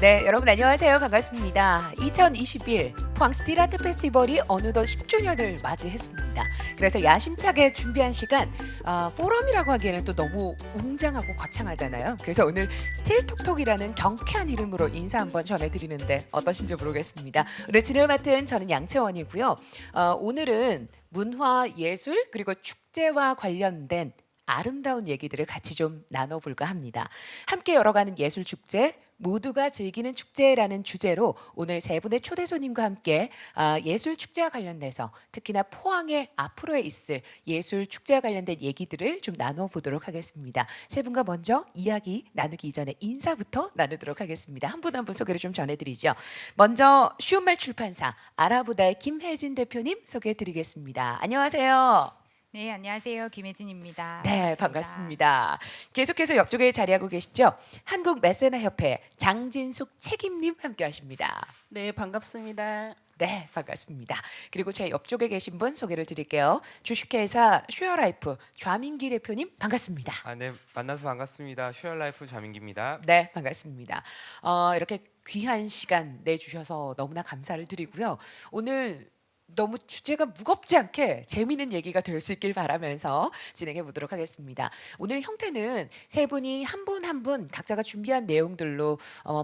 네, 여러분 안녕하세요. 반갑습니다. 2021 포항 스틸 아트 페스티벌이 어느덧 10주년을 맞이했습니다. 그래서 야심차게 준비한 시간, 포럼이라고 하기에는 또 너무 웅장하고 거창하잖아요. 그래서 오늘 스틸 톡톡이라는 경쾌한 이름으로 인사 한번 전해드리는데 어떠신지 모르겠습니다. 오늘 진행을 맡은 저는 양채원이고요. 오늘은 문화, 예술 그리고 축제와 관련된 아름다운 얘기들을 같이 좀 나눠볼까 합니다. 함께 열어가는 예술 축제, 모두가 즐기는 축제라는 주제로 오늘 세 분의 초대 손님과 함께 예술 축제와 관련돼서 특히나 포항에 앞으로 있을 예술 축제와 관련된 얘기들을 좀 나눠보도록 하겠습니다. 세 분과 먼저 이야기 나누기 이전에 인사부터 나누도록 하겠습니다. 한 분 한 분 소개를 좀 전해드리죠. 먼저 쉬운말 출판사 아라보다의 김혜진 대표님 소개해드리겠습니다. 안녕하세요. 네, 안녕하세요. 김혜진입니다. 네, 반갑습니다. 계속해서 옆쪽에 자리하고 계시죠? 한국 메세나 협회 장진숙 책임님 함께하십니다. 네, 반갑습니다. 네, 반갑습니다. 그리고 제 옆쪽에 계신 분 소개를 드릴게요. 주식회사 슈어라이프 좌민기 대표님 반갑습니다. 네, 만나서 반갑습니다. 슈얼라이프 자민기입니다. 네, 반갑습니다. 이렇게 귀한 시간 내주셔서 너무나 감사를 드리고요. 오늘 너무 주제가 무겁지 않게 재미있는 얘기가 될 수 있길 바라면서 진행해 보도록 하겠습니다. 오늘 형태는 세 분이 한 분 한 분 각자가 준비한 내용들로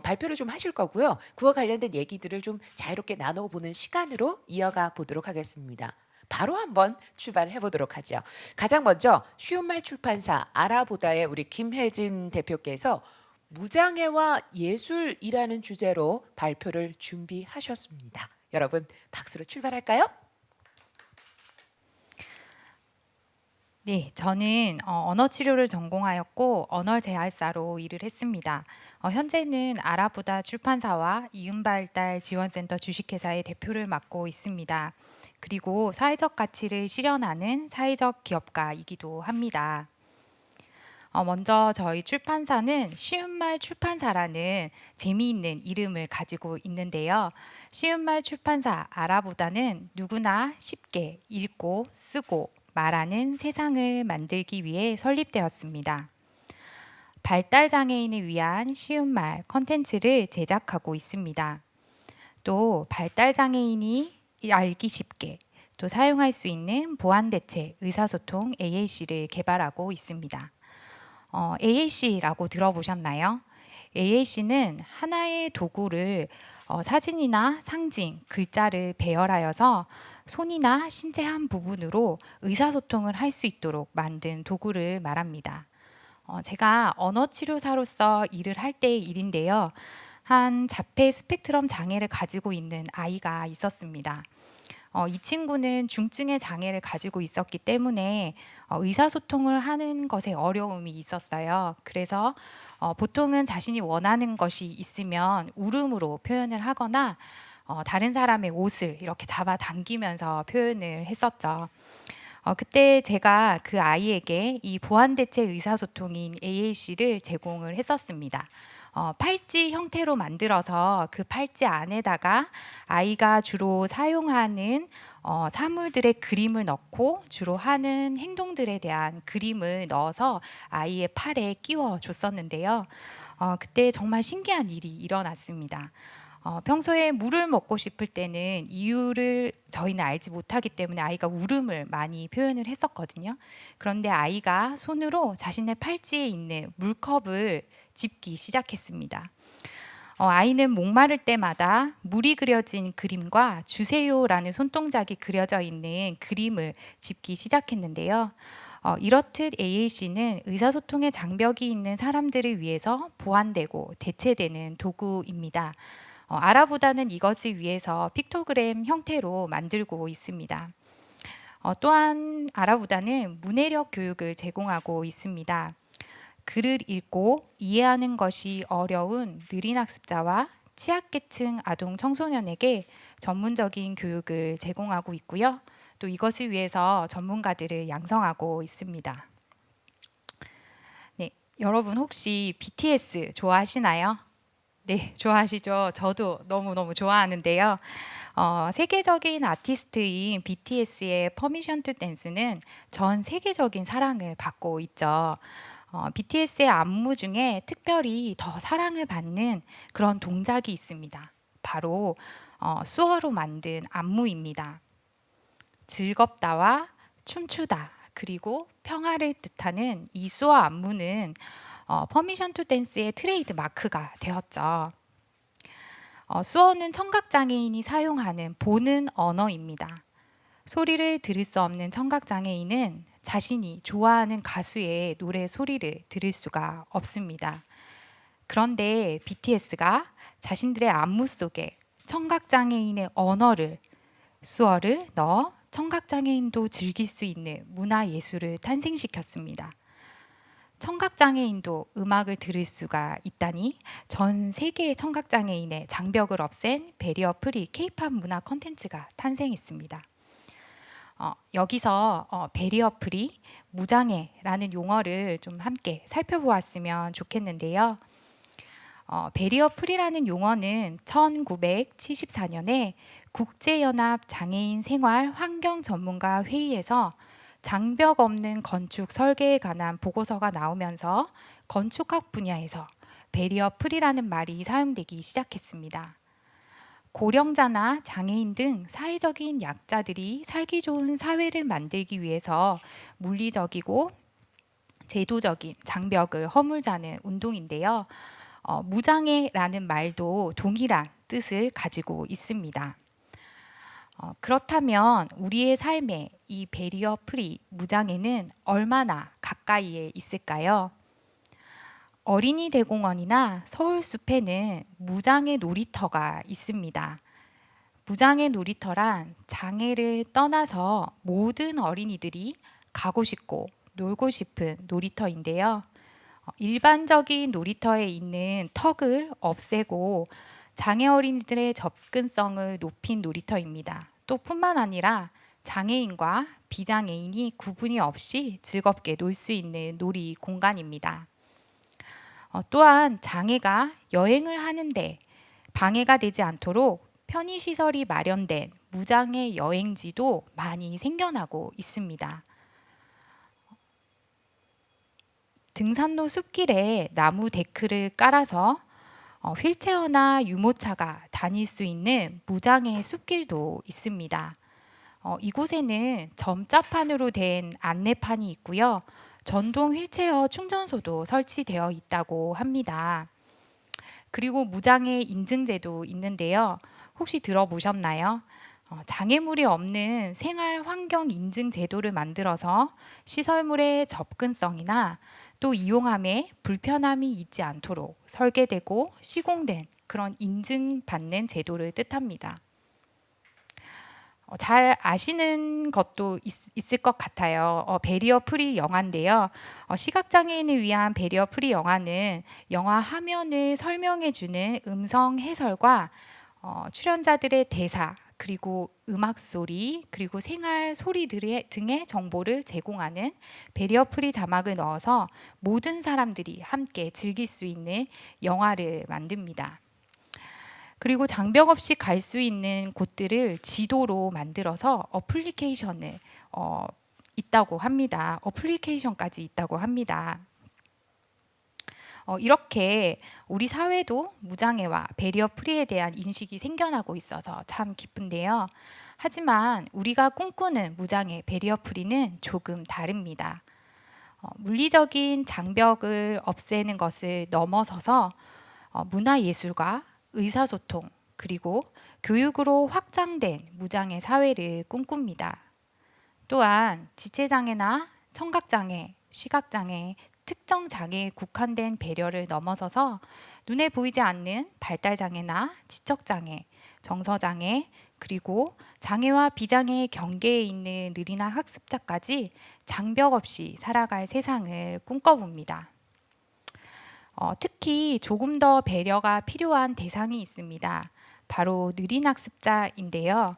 발표를 좀 하실 거고요. 그와 관련된 얘기들을 좀 자유롭게 나눠보는 시간으로 이어가 보도록 하겠습니다. 바로 한번 출발해 보도록 하죠. 가장 먼저 쉬운말 출판사 아라보다의 우리 김혜진 대표께서 무장애와 예술이라는 주제로 발표를 준비하셨습니다. 여러분 박수로 출발할까요? 네, 저는 언어 치료를 전공하였고 언어 재활사로 일을 했습니다. 현재는 아라보다 출판사와 이음발달 지원센터 주식회사의 대표를 맡고 있습니다. 그리고 사회적 가치를 실현하는 사회적 기업가이기도 합니다. 먼저 저희 출판사는 쉬운말 출판사라는 재미있는 이름을 가지고 있는데요. 쉬운말 출판사 아라보다는 누구나 쉽게 읽고 쓰고 말하는 세상을 만들기 위해 설립되었습니다. 발달장애인을 위한 쉬운말 컨텐츠를 제작하고 있습니다. 또 발달장애인이 알기 쉽게 또 사용할 수 있는 보완대체 의사소통 AAC를 개발하고 있습니다. AAC라고 들어보셨나요? AAC는 하나의 도구를 사진이나 상징, 글자를 배열하여서 손이나 신체 한 부분으로 의사소통을 할 수 있도록 만든 도구를 말합니다. 제가 언어치료사로서 일을 할 때의 일인데요. 한 자폐 스펙트럼 장애를 가지고 있는 아이가 있었습니다. 이 친구는 중증의 장애를 가지고 있었기 때문에 의사소통을 하는 것에 어려움이 있었어요. 그래서 보통은 자신이 원하는 것이 있으면 울음으로 표현을 하거나 다른 사람의 옷을 이렇게 잡아당기면서 표현을 했었죠. 그때 제가 그 아이에게 이 보완대체 의사소통인 AAC를 제공을 했었습니다. 팔찌 형태로 만들어서 그 팔찌 안에다가 아이가 주로 사용하는 사물들의 그림을 넣고 주로 하는 행동들에 대한 그림을 넣어서 아이의 팔에 끼워 줬었는데요. 그때 정말 신기한 일이 일어났습니다. 평소에 물을 먹고 싶을 때는 이유를 저희는 알지 못하기 때문에 아이가 울음을 많이 표현을 했었거든요. 그런데 아이가 손으로 자신의 팔찌에 있는 물컵을 집기 시작했습니다. 아이는 목마를 때마다 물이 그려진 그림과 주세요라는 손동작이 그려져 있는 그림을 집기 시작했는데요. 이렇듯 AAC는 의사소통의 장벽이 있는 사람들을 위해서 보완되고 대체되는 도구입니다. 아라보다는 이것을 위해서 픽토그램 형태로 만들고 있습니다. 또한 아라보다는 문해력 교육을 제공하고 있습니다. 글을 읽고 이해하는 것이 어려운 느린 학습자와 취약계층 아동 청소년에게 전문적인 교육을 제공하고 있고요. 또 이것을 위해서 전문가들을 양성하고 있습니다. 네, 여러분 혹시 BTS 좋아하시나요? 네, 좋아하시죠? 저도 너무너무 좋아하는데요. 세계적인 아티스트인 BTS의 퍼미션 투 댄스는 전 세계적인 사랑을 받고 있죠. BTS의 안무 중에 특별히 더 사랑을 받는 그런 동작이 있습니다. 바로 수어로 만든 안무입니다. 즐겁다와 춤추다 그리고 평화를 뜻하는 이 수어 안무는 퍼미션 투 댄스의 트레이드 마크가 되었죠. 수어는 청각장애인이 사용하는 보는 언어입니다. 소리를 들을 수 없는 청각장애인은 자신이 좋아하는 가수의 노래 소리를 들을 수가 없습니다. 그런데 BTS가 자신들의 안무 속에 청각장애인의 언어를, 수어를 넣어 청각장애인도 즐길 수 있는 문화예술을 탄생시켰습니다. 청각장애인도 음악을 들을 수가 있다니 전 세계의 청각장애인의 장벽을 없앤 베리어 프리 K-팝 문화 콘텐츠가 탄생했습니다. 여기서 베리어 프리, 무장애라는 용어를 좀 함께 살펴보았으면 좋겠는데요. 베리어 프리라는 용어는 1974년에 국제연합 장애인 생활 환경 전문가 회의에서 장벽 없는 건축 설계에 관한 보고서가 나오면서 건축학 분야에서 베리어 프리라는 말이 사용되기 시작했습니다. 고령자나 장애인 등 사회적인 약자들이 살기 좋은 사회를 만들기 위해서 물리적이고 제도적인 장벽을 허물자는 운동인데요. 무장애라는 말도 동일한 뜻을 가지고 있습니다. 그렇다면 우리의 삶에 이 베리어 프리 무장애는 얼마나 가까이에 있을까요? 어린이 대공원이나 서울 숲에는 무장애 놀이터가 있습니다. 무장애 놀이터란 장애를 떠나서 모든 어린이들이 가고 싶고 놀고 싶은 놀이터인데요. 일반적인 놀이터에 있는 턱을 없애고 장애 어린이들의 접근성을 높인 놀이터입니다. 또 뿐만 아니라 장애인과 비장애인이 구분이 없이 즐겁게 놀 수 있는 놀이 공간입니다. 또한 장애가 여행을 하는데 방해가 되지 않도록 편의시설이 마련된 무장애 여행지도 많이 생겨나고 있습니다. 등산로 숲길에 나무 데크를 깔아서 휠체어나 유모차가 다닐 수 있는 무장애 숲길도 있습니다. 이곳에는 점자판으로 된 안내판이 있고요. 전동 휠체어 충전소도 설치되어 있다고 합니다. 그리고 무장애 인증제도 있는데요. 혹시 들어보셨나요? 장애물이 없는 생활 환경 인증 제도를 만들어서 시설물의 접근성이나 또 이용함에 불편함이 있지 않도록 설계되고 시공된 그런 인증받는 제도를 뜻합니다. 잘 아시는 것도 있을 것 같아요. 베리어 프리 영화인데요. 시각장애인을 위한 베리어 프리 영화는 영화 화면을 설명해주는 음성 해설과 출연자들의 대사, 그리고 음악 소리, 그리고 생활 소리들 등의 정보를 제공하는 베리어 프리 자막을 넣어서 모든 사람들이 함께 즐길 수 있는 영화를 만듭니다. 그리고 장벽 없이 갈 수 있는 곳들을 지도로 만들어서 어플리케이션을 있다고 합니다. 어플리케이션까지 있다고 합니다. 이렇게 우리 사회도 무장애와 베리어 프리에 대한 인식이 생겨나고 있어서 참 기쁜데요. 하지만 우리가 꿈꾸는 무장애 베리어 프리는 조금 다릅니다. 물리적인 장벽을 없애는 것을 넘어서서 문화예술과 의사소통 그리고 교육으로 확장된 무장애 사회를 꿈꿉니다. 또한 지체장애나 청각장애, 시각장애, 특정 장애에 국한된 배려를 넘어서서 눈에 보이지 않는 발달장애나 지적장애, 정서장애, 그리고 장애와 비장애의 경계에 있는 느리나 학습자까지 장벽 없이 살아갈 세상을 꿈꿔봅니다. 특히 조금 더 배려가 필요한 대상이 있습니다. 바로 느린 학습자인데요.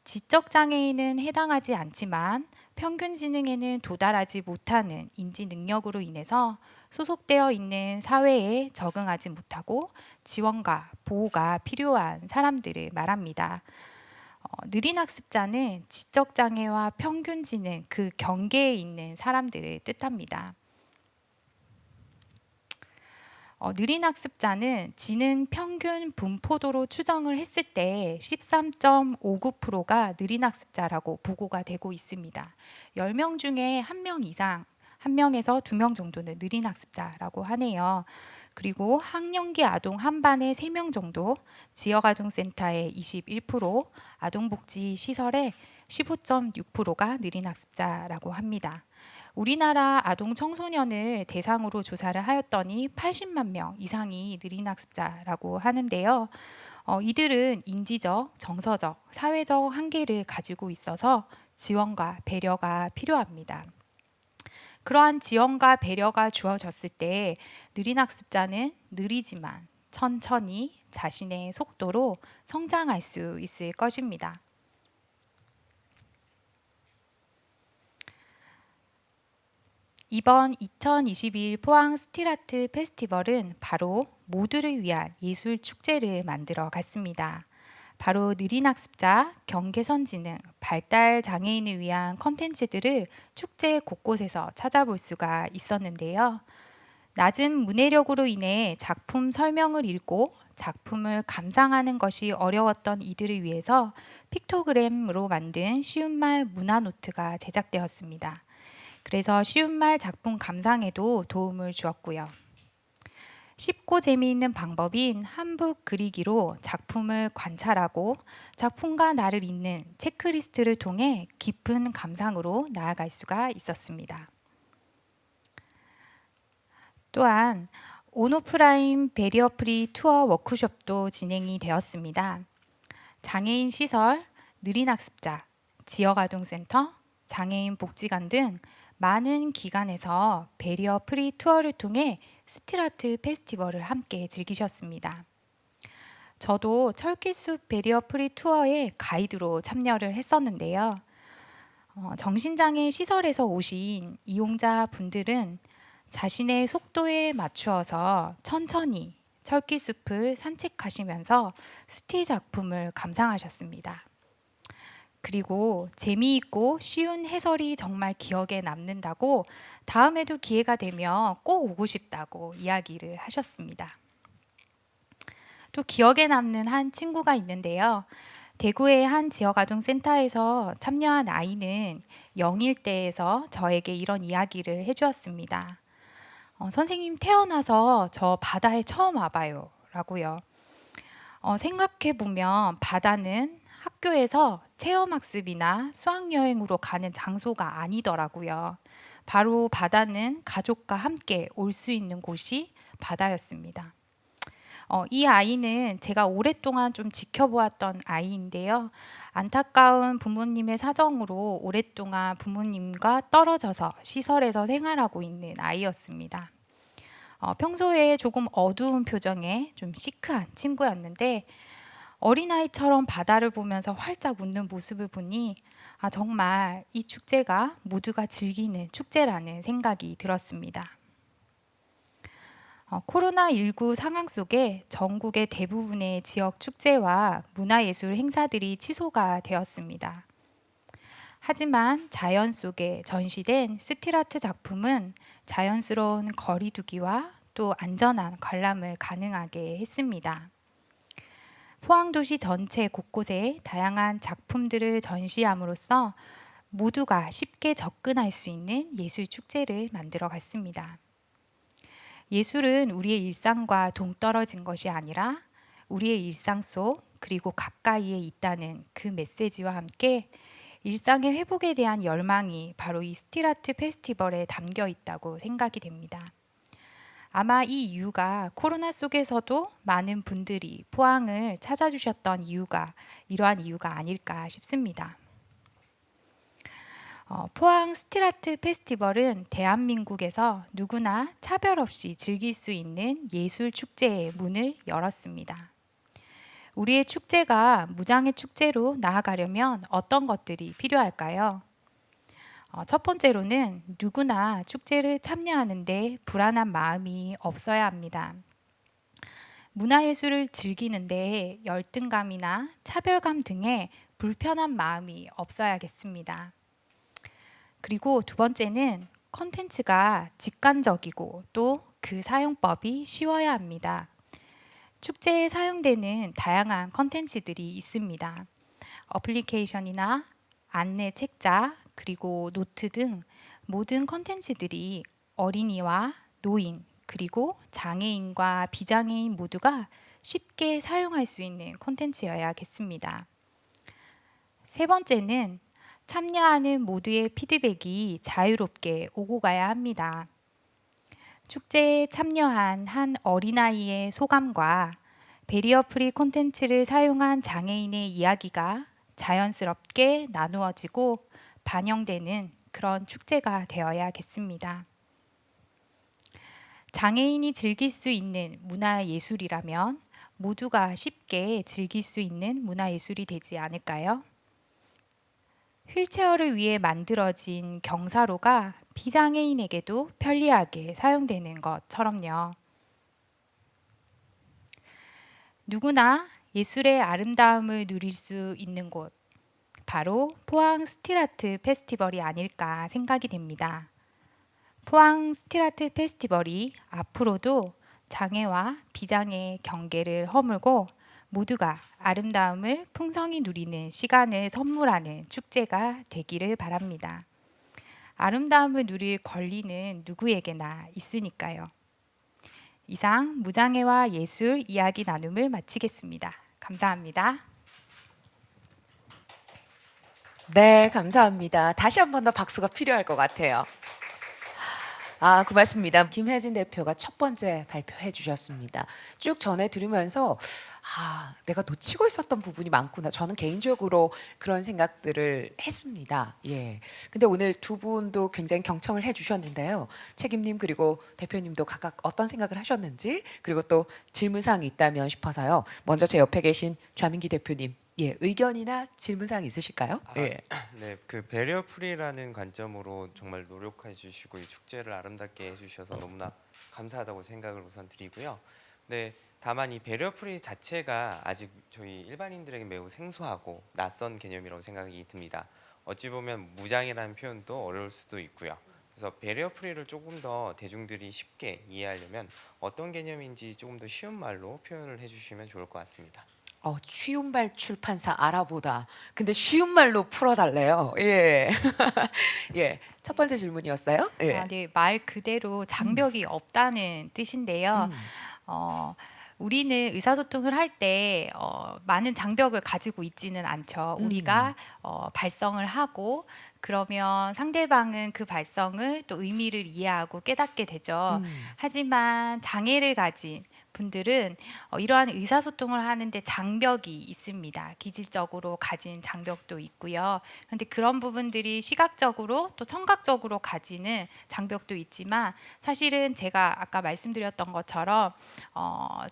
지적장애인은 해당하지 않지만 평균 지능에는 도달하지 못하는 인지 능력으로 인해서 소속되어 있는 사회에 적응하지 못하고 지원과 보호가 필요한 사람들을 말합니다. 느린 학습자는 지적장애와 평균 지능 그 경계에 있는 사람들을 뜻합니다. 느린 학습자는 지능 평균 분포도로 추정을 했을 때 13.59%가 느린 학습자라고 보고가 되고 있습니다. 10명 중에 1명 이상, 1명에서 2명 정도는 느린 학습자라고 하네요. 그리고 학령기 아동 한 반에 3명 정도, 지역아동센터의 21%, 아동복지시설의 15.6%가 느린 학습자라고 합니다. 우리나라 아동 청소년을 대상으로 조사를 하였더니 80만 명 이상이 느린 학습자라고 하는데요. 이들은 인지적, 정서적, 사회적 한계를 가지고 있어서 지원과 배려가 필요합니다. 그러한 지원과 배려가 주어졌을 때 느린 학습자는 느리지만 천천히 자신의 속도로 성장할 수 있을 것입니다. 이번 2022 포항 스틸아트 페스티벌은 바로 모두를 위한 예술 축제를 만들어 갔습니다. 바로 느린 학습자, 경계선지능, 발달 장애인을 위한 컨텐츠들을 축제 곳곳에서 찾아볼 수가 있었는데요. 낮은 문해력으로 인해 작품 설명을 읽고 작품을 감상하는 것이 어려웠던 이들을 위해서 픽토그램으로 만든 쉬운말 문화노트가 제작되었습니다. 그래서 쉬운말 작품 감상에도 도움을 주었고요. 쉽고 재미있는 방법인 한북 그리기로 작품을 관찰하고 작품과 나를 잇는 체크리스트를 통해 깊은 감상으로 나아갈 수가 있었습니다. 또한 온오프라인 베리어 프리 투어 워크숍도 진행이 되었습니다. 장애인 시설, 느린 학습자, 지역아동센터, 장애인 복지관 등 많은 기관에서 베리어 프리 투어를 통해 스틸아트 페스티벌을 함께 즐기셨습니다. 저도 철길숲 베리어 프리 투어에 가이드로 참여를 했었는데요. 정신장애 시설에서 오신 이용자 분들은 자신의 속도에 맞추어서 천천히 철길숲을 산책하시면서 스틸 작품을 감상하셨습니다. 그리고 재미있고 쉬운 해설이 정말 기억에 남는다고 다음에도 기회가 되면 꼭 오고 싶다고 이야기를 하셨습니다. 또 기억에 남는 한 친구가 있는데요. 대구의 한 지역아동센터에서 참여한 아이는 영1대에서 저에게 이런 이야기를 해주었습니다. 선생님 태어나서 저 바다에 처음 와봐요 라고요. 생각해보면 바다는 학교에서 체험학습이나 수학여행으로 가는 장소가 아니더라고요. 바로 바다는 가족과 함께 올 수 있는 곳이 바다였습니다. 이 아이는 제가 오랫동안 좀 지켜보았던 아이인데요. 안타까운 부모님의 사정으로 오랫동안 부모님과 떨어져서 시설에서 생활하고 있는 아이였습니다. 평소에 조금 어두운 표정의 좀 시크한 친구였는데 어린아이처럼 바다를 보면서 활짝 웃는 모습을 보니 정말 이 축제가 모두가 즐기는 축제라는 생각이 들었습니다. 코로나19 상황 속에 전국의 대부분의 지역 축제와 문화예술 행사들이 취소가 되었습니다. 하지만 자연 속에 전시된 스틸아트 작품은 자연스러운 거리두기와 또 안전한 관람을 가능하게 했습니다. 포항도시 전체 곳곳에 다양한 작품들을 전시함으로써 모두가 쉽게 접근할 수 있는 예술 축제를 만들어 갔습니다. 예술은 우리의 일상과 동떨어진 것이 아니라 우리의 일상 속 그리고 가까이에 있다는 그 메시지와 함께 일상의 회복에 대한 열망이 바로 이 스틸아트 페스티벌에 담겨 있다고 생각이 됩니다. 아마 이 이유가 코로나 속에서도 많은 분들이 포항을 찾아주셨던 이유가 이러한 이유가 아닐까 싶습니다. 포항 스틸아트 페스티벌은 대한민국에서 누구나 차별 없이 즐길 수 있는 예술 축제의 문을 열었습니다. 우리의 축제가 무장의 축제로 나아가려면 어떤 것들이 필요할까요? 첫 번째로는 누구나 축제를 참여하는데 불안한 마음이 없어야 합니다. 문화예술을 즐기는데 열등감이나 차별감 등의 불편한 마음이 없어야겠습니다. 그리고 두 번째는 콘텐츠가 직관적이고 또 그 사용법이 쉬워야 합니다. 축제에 사용되는 다양한 컨텐츠들이 있습니다. 어플리케이션이나 안내 책자, 그리고 노트 등 모든 컨텐츠들이 어린이와 노인, 그리고 장애인과 비장애인 모두가 쉽게 사용할 수 있는 콘텐츠여야겠습니다. 세 번째는 참여하는 모두의 피드백이 자유롭게 오고 가야 합니다. 축제에 참여한 한 어린아이의 소감과 베리어 프리 콘텐츠를 사용한 장애인의 이야기가 자연스럽게 나누어지고 반영되는 그런 축제가 되어야겠습니다. 장애인이 즐길 수 있는 문화예술이라면 모두가 쉽게 즐길 수 있는 문화예술이 되지 않을까요? 휠체어를 위해 만들어진 경사로가 비장애인에게도 편리하게 사용되는 것처럼요. 누구나 예술의 아름다움을 누릴 수 있는 곳, 바로 포항 스틸아트 페스티벌이 아닐까 생각이 됩니다. 포항 스틸아트 페스티벌이 앞으로도 장애와 비장애의 경계를 허물고 모두가 아름다움을 풍성히 누리는 시간을 선물하는 축제가 되기를 바랍니다. 아름다움을 누릴 권리는 누구에게나 있으니까요. 이상 무장애와 예술 이야기 나눔을 마치겠습니다. 감사합니다. 네, 감사합니다. 다시 한 번 더 박수가 필요할 것 같아요. 고맙습니다. 김혜진 대표가 첫 번째 발표해 주셨습니다. 쭉 전해 들으면서 내가 놓치고 있었던 부분이 많구나. 저는 개인적으로 그런 생각들을 했습니다. 예. 근데 오늘 두 분도 굉장히 경청을 해 주셨는데요. 책임님 그리고 대표님도 각각 어떤 생각을 하셨는지, 그리고 또 질문사항이 있다면 싶어서요. 먼저 제 옆에 계신 좌민기 대표님, 예, 의견이나 질문사항 있으실까요? 예. 네, 그 배리어 프리라는 관점으로 정말 노력해 주시고 이 축제를 아름답게 해주셔서 너무나 감사하다고 생각을 우선 드리고요. 네, 다만 이 배리어 프리 자체가 아직 저희 일반인들에게 매우 생소하고 낯선 개념이라고 생각이 듭니다. 어찌 보면 무장이라는 표현도 어려울 수도 있고요. 그래서 배리어 프리를 조금 더 대중들이 쉽게 이해하려면 어떤 개념인지 조금 더 쉬운 말로 표현을 해주시면 좋을 것 같습니다. 쉬운 말 출판사 알아보다. 근데 쉬운 말로 풀어달래요. 예. 예. 첫 번째 질문이었어요. 예. 네, 말 그대로 장벽이 없다는 뜻인데요. 우리는 의사소통을 할 때 많은 장벽을 가지고 있지는 않죠. 우리가 발성을 하고 그러면 상대방은 그 발성을 또 의미를 이해하고 깨닫게 되죠. 하지만 장애를 가진 분들은 이러한 의사소통을 하는데 장벽이 있습니다. 기질적으로 가진 장벽도 있고요. 그런데 그런 부분들이 시각적으로 또 청각적으로 가지는 장벽도 있지만 사실은 제가 아까 말씀드렸던 것처럼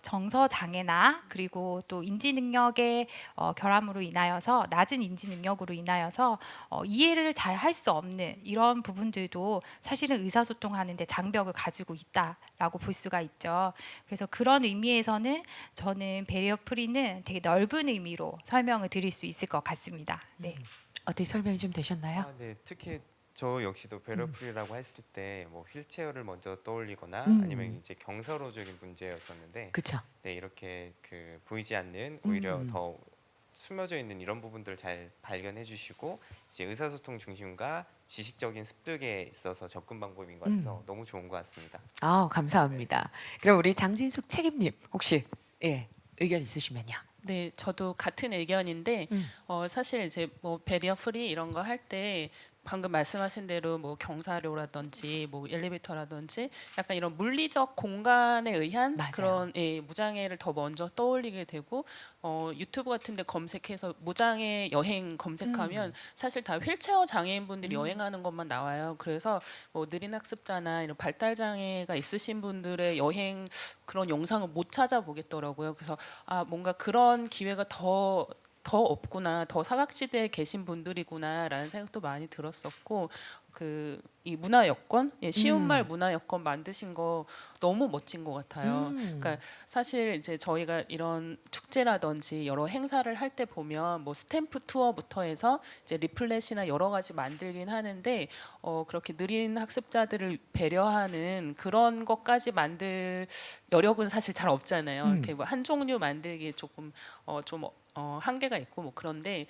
정서 장애나 그리고 또 인지 능력의 결함으로 인하여서 낮은 인지 능력으로 인하여서 이해를 잘 할 수 없는 이런 부분들도 사실은 의사소통하는데 장벽을 가지고 있다라고 볼 수가 있죠. 그래서 그런 의미에서는 저는 배리어 프리는 되게 넓은 의미로 설명을 드릴 수 있을 것 같습니다. 네. 어떻게 설명이 좀 되셨나요? 네, 특히 저 역시도 배리어 프리라고 했을 때 뭐 휠체어를 먼저 떠올리거나 음. 아니면 이제 경사로적인 문제였었는데, 그렇죠. 네, 이렇게 그 보이지 않는 오히려 더 숨어져 있는 이런 부분들을 잘 발견해 주시고 이제 의사소통 중심과 지식적인 습득에 있어서 접근 방법인 것 같아서 너무 좋은 것 같습니다. 감사합니다. 그럼 우리 장진숙 책임님 혹시 의견 있으시면요. 네, 저도 같은 의견인데 음. 사실 이제 뭐 배리어 프리 이런 거 할 때 방금 말씀하신 대로 뭐 경사로라든지 뭐 엘리베이터라든지 약간 이런 물리적 공간에 의한 맞아요. 그런 무장애를 더 먼저 떠올리게 되고 유튜브 같은데 검색해서 무장애 여행 검색하면 사실 다 휠체어 장애인분들이 여행하는 것만 나와요. 그래서 뭐 느린 학습자나 이런 발달 장애가 있으신 분들의 여행 그런 영상을 못 찾아보겠더라고요. 그래서 뭔가 그런 기회가 더 없구나, 더 사각지대에 계신 분들이구나라는 생각도 많이 들었었고, 이 문화 여권, 쉬운 음. 말 문화 여권 만드신 거 너무 멋진 것 같아요. 음. 그러니까 사실 이제 저희가 이런 축제라든지 여러 행사를 할 때 보면 뭐 스탬프 투어부터 해서 이제 리플렛이나 여러 가지 만들긴 하는데 그렇게 느린 학습자들을 배려하는 그런 것까지 만들 여력은 사실 잘 없잖아요. 이렇게 뭐 한 종류 만들기에 조금 좀 한계가 있고 뭐 그런데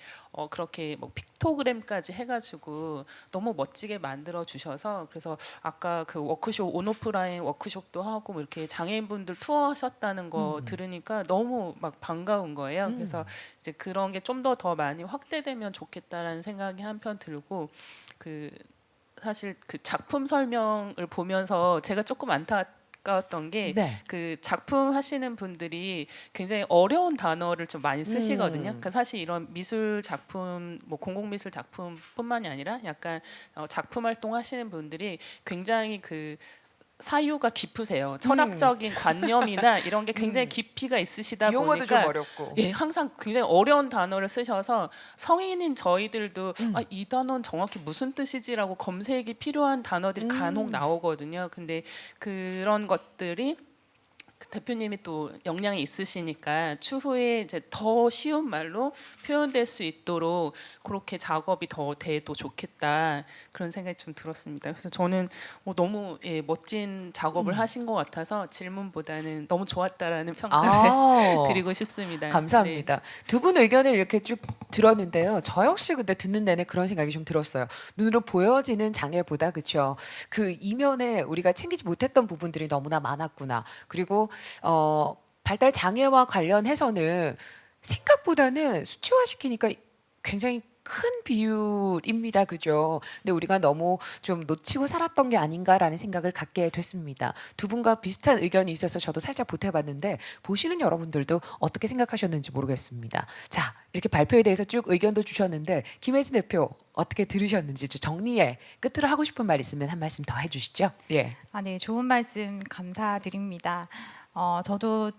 그렇게 뭐 픽토그램까지 해가지고 너무 멋지게 만들어 주셔서 그래서 아까 그 워크숍 온오프라인 워크숍도 하고 뭐 이렇게 장애인분들 투어하셨다는 거 들으니까 너무 막 반가운 거예요. 그래서 이제 그런 게 좀 더 많이 확대되면 좋겠다라는 생각이 한편 들고 그 사실 그 작품 설명을 보면서 제가 조금 안타까웠던 게 네. 그 작품 하시는 분들이 굉장히 어려운 단어를 좀 많이 쓰시거든요. 그러니까 사실 이런 미술 작품, 뭐 공공미술 작품뿐만이 아니라 약간 작품 활동 하시는 분들이 굉장히 그 사유가 깊으세요. 철학적인 관념이나 이런 게 굉장히 깊이가 있으시다 용어도 좀 보니까 어렵고. 예, 항상 굉장히 어려운 단어를 쓰셔서 성인인 저희들도 이 단어는 정확히 무슨 뜻이지라고 검색이 필요한 단어들이 간혹 나오거든요. 근데 그런 것들이 대표님이 또 역량이 있으시니까 추후에 이제 더 쉬운 말로 표현될 수 있도록 그렇게 작업이 더 돼도 좋겠다 그런 생각이 좀 들었습니다. 그래서 저는 너무 멋진 작업을 하신 것 같아서 질문보다는 너무 좋았다라는 평가를 아, 드리고 싶습니다. 감사합니다. 두 분 의견을 이렇게 쭉 들었는데요. 저 역시 근데 듣는 내내 그런 생각이 좀 들었어요. 눈으로 보여지는 장애보다 그렇죠. 그 이면에 우리가 챙기지 못했던 부분들이 너무나 많았구나. 그리고 발달 장애와 관련해서는 생각보다는 수치화시키니까 굉장히 큰 비율입니다. 그죠? 근데 우리가 너무 좀 놓치고 살았던 게 아닌가라는 생각을 갖게 됐습니다. 두 분과 비슷한 의견이 있어서 저도 살짝 보태봤는데 보시는 여러분들도 어떻게 생각하셨는지 모르겠습니다. 자, 이렇게 발표에 대해서 쭉 의견도 주셨는데 김혜진 대표 어떻게 들으셨는지 좀 정리해 끝으로 하고 싶은 말 있으면 한 말씀 더 해주시죠. 예. 네, 좋은 말씀 감사드립니다. 저도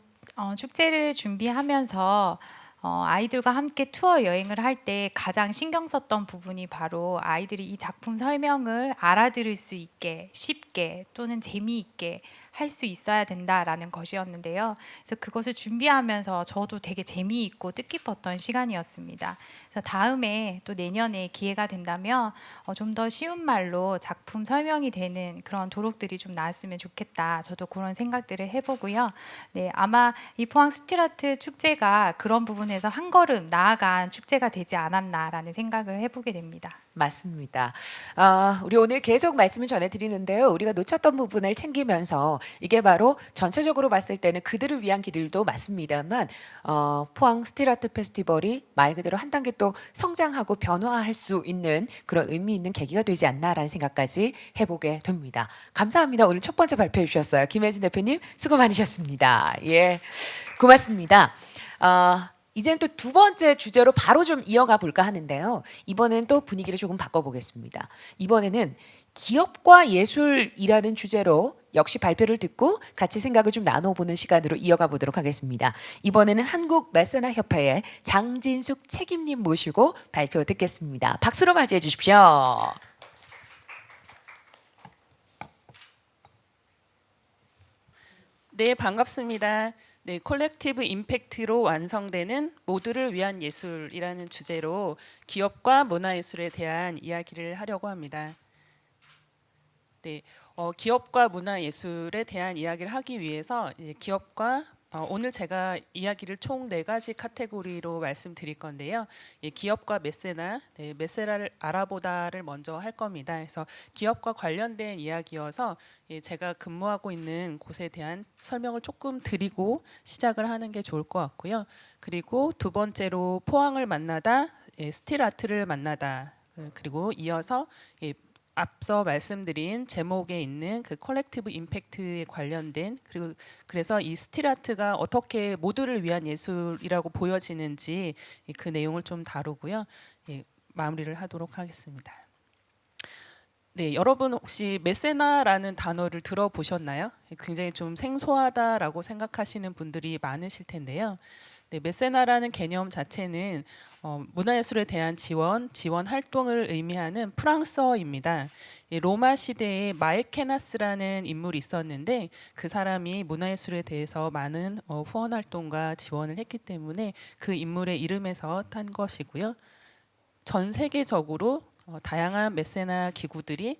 축제를 준비하면서 아이들과 함께 투어 여행을 할 때 가장 신경 썼던 부분이 바로 아이들이 이 작품 설명을 알아들을 수 있게 쉽게 또는 재미있게 할 수 있어야 된다라는 것이었는데요. 그래서 그것을 준비하면서 저도 되게 재미있고 뜻깊었던 시간이었습니다. 그래서 다음에 또 내년에 기회가 된다면 좀 더 쉬운 말로 작품 설명이 되는 그런 도록들이 좀 나왔으면 좋겠다. 저도 그런 생각들을 해보고요. 네, 아마 이 포항 스틸아트 축제가 그런 부분에서 한 걸음 나아간 축제가 되지 않았나라는 생각을 해보게 됩니다. 맞습니다. 우리 오늘 계속 말씀을 전해드리는데요. 우리가 놓쳤던 부분을 챙기면서 이게 바로 전체적으로 봤을 때는 그들을 위한 길도 맞습니다만 포항 스틸아트 페스티벌이 말 그대로 한 단계 또 성장하고 변화할 수 있는 그런 의미 있는 계기가 되지 않나라는 생각까지 해보게 됩니다. 감사합니다. 오늘 첫 번째 발표해 주셨어요. 김혜진 대표님 수고 많으셨습니다. 예, 고맙습니다. 이제는 또 두 번째 주제로 바로 좀 이어가 볼까 하는데요. 이번엔 또 분위기를 조금 바꿔보겠습니다. 이번에는 기업과 예술이라는 주제로 역시 발표를 듣고 같이 생각을 좀 나눠보는 시간으로 이어가 보도록 하겠습니다. 이번에는 한국 메세나 협회의 장진숙 책임님 모시고 발표 듣겠습니다. 박수로 맞이해 주십시오. 네, 반갑습니다. 네, 콜렉티브 임팩트로 완성되는 모두를 위한 예술이라는 주제로 기업과 문화예술에 대한 이야기를 하려고 합니다. 네, 기업과 문화예술에 대한 이야기를 하기 위해서 기업과 오늘 제가 이야기를 총 4가지 카테고리로 말씀드릴 건데요. 기업과 메세나, 메세나를 알아보다를 먼저 할 겁니다. 그래서 기업과 관련된 이야기여서 제가 근무하고 있는 곳에 대한 설명을 조금 드리고 시작을 하는 게 좋을 것 같고요. 그리고 두 번째로 포항을 만나다, 스틸아트를 만나다, 그리고 이어서 앞서 말씀드린 제목에 있는 그 컬렉티브 임팩트에 관련된 그리고 그래서 이 스틸아트가 어떻게 모두를 위한 예술이라고 보여지는지 그 내용을 좀 다루고요. 마무리를 하도록 하겠습니다. 네, 여러분 혹시 메세나라는 단어를 들어보셨나요? 굉장히 좀 생소하다라고 생각하시는 분들이 많으실 텐데요. 네, 메세나라는 개념 자체는 문화예술에 대한 지원 활동을 의미하는 프랑스어입니다. 로마 시대에 마에케나스라는 인물이 있었는데 그 사람이 문화예술에 대해서 많은 후원 활동과 지원을 했기 때문에 그 인물의 이름에서 탄 것이고요. 전 세계적으로 다양한 메세나 기구들이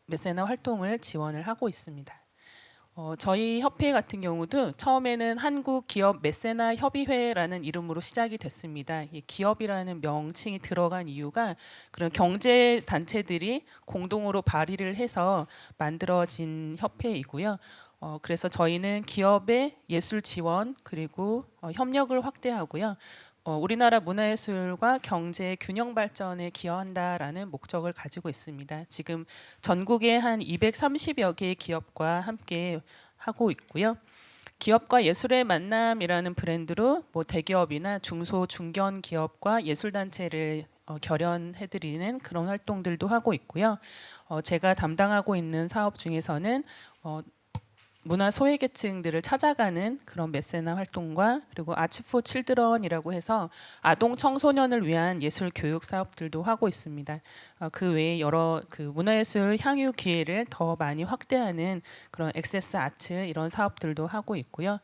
메세나 활동을 지원을 하고 있습니다. 저희 협회 같은 경우도 처음에는 한국 기업 메세나 협의회라는 이름으로 시작이 됐습니다. 이 기업이라는 명칭이 들어간 이유가 그런 경제 단체들이 공동으로 발의를 해서 만들어진 협회이고요. 그래서 저희는 기업의 예술 지원 그리고 협력을 확대하고요. 우리나라 문화예술과 경제 균형 발전에 기여한다라는 목적을 가지고 있습니다. 지금 전국에 한 230여 개의 기업과 함께 하고 있고요. 기업과 예술의 만남이라는 브랜드로 뭐 대기업이나 중소 중견 기업과 예술단체를 결연해드리는 그런 활동들도 하고 있고요. 제가 담당하고 있는 사업 중에서는 문화 소외계층들을 찾아가는 그런 메세나 활동과 그리고 아츠 포 칠드런이라고 해서 아동 청소년을 위한 예술 교육 사업들도 하고 있습니다. 그 외에 여러 그 문화예술 향유 기회를 더 많이 확대하는 그런 액세스 아츠 이런 사업들도 하고 있고요.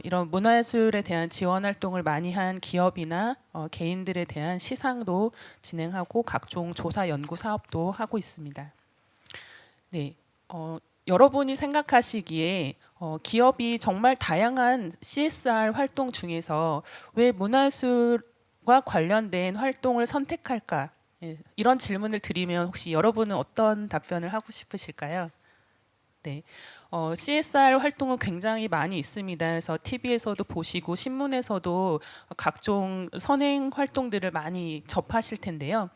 이런 문화예술에 대한 지원 활동을 많이 한 기업이나 개인들에 대한 시상도 진행하고 각종 조사 연구 사업도 하고 있습니다. 네. 여러분이 생각하시기에 기업이 정말 다양한 CSR 활동 중에서 왜 문화예술과 관련된 활동을 선택할까? 예, 이런 질문을 드리면 혹시 여러분은 어떤 답변을 하고 싶으실까요? 네, CSR 활동은 굉장히 많이 있습니다. 그래서 TV에서도 보시고 신문에서도 각종 선행 활동들을 많이 접하실 텐데요.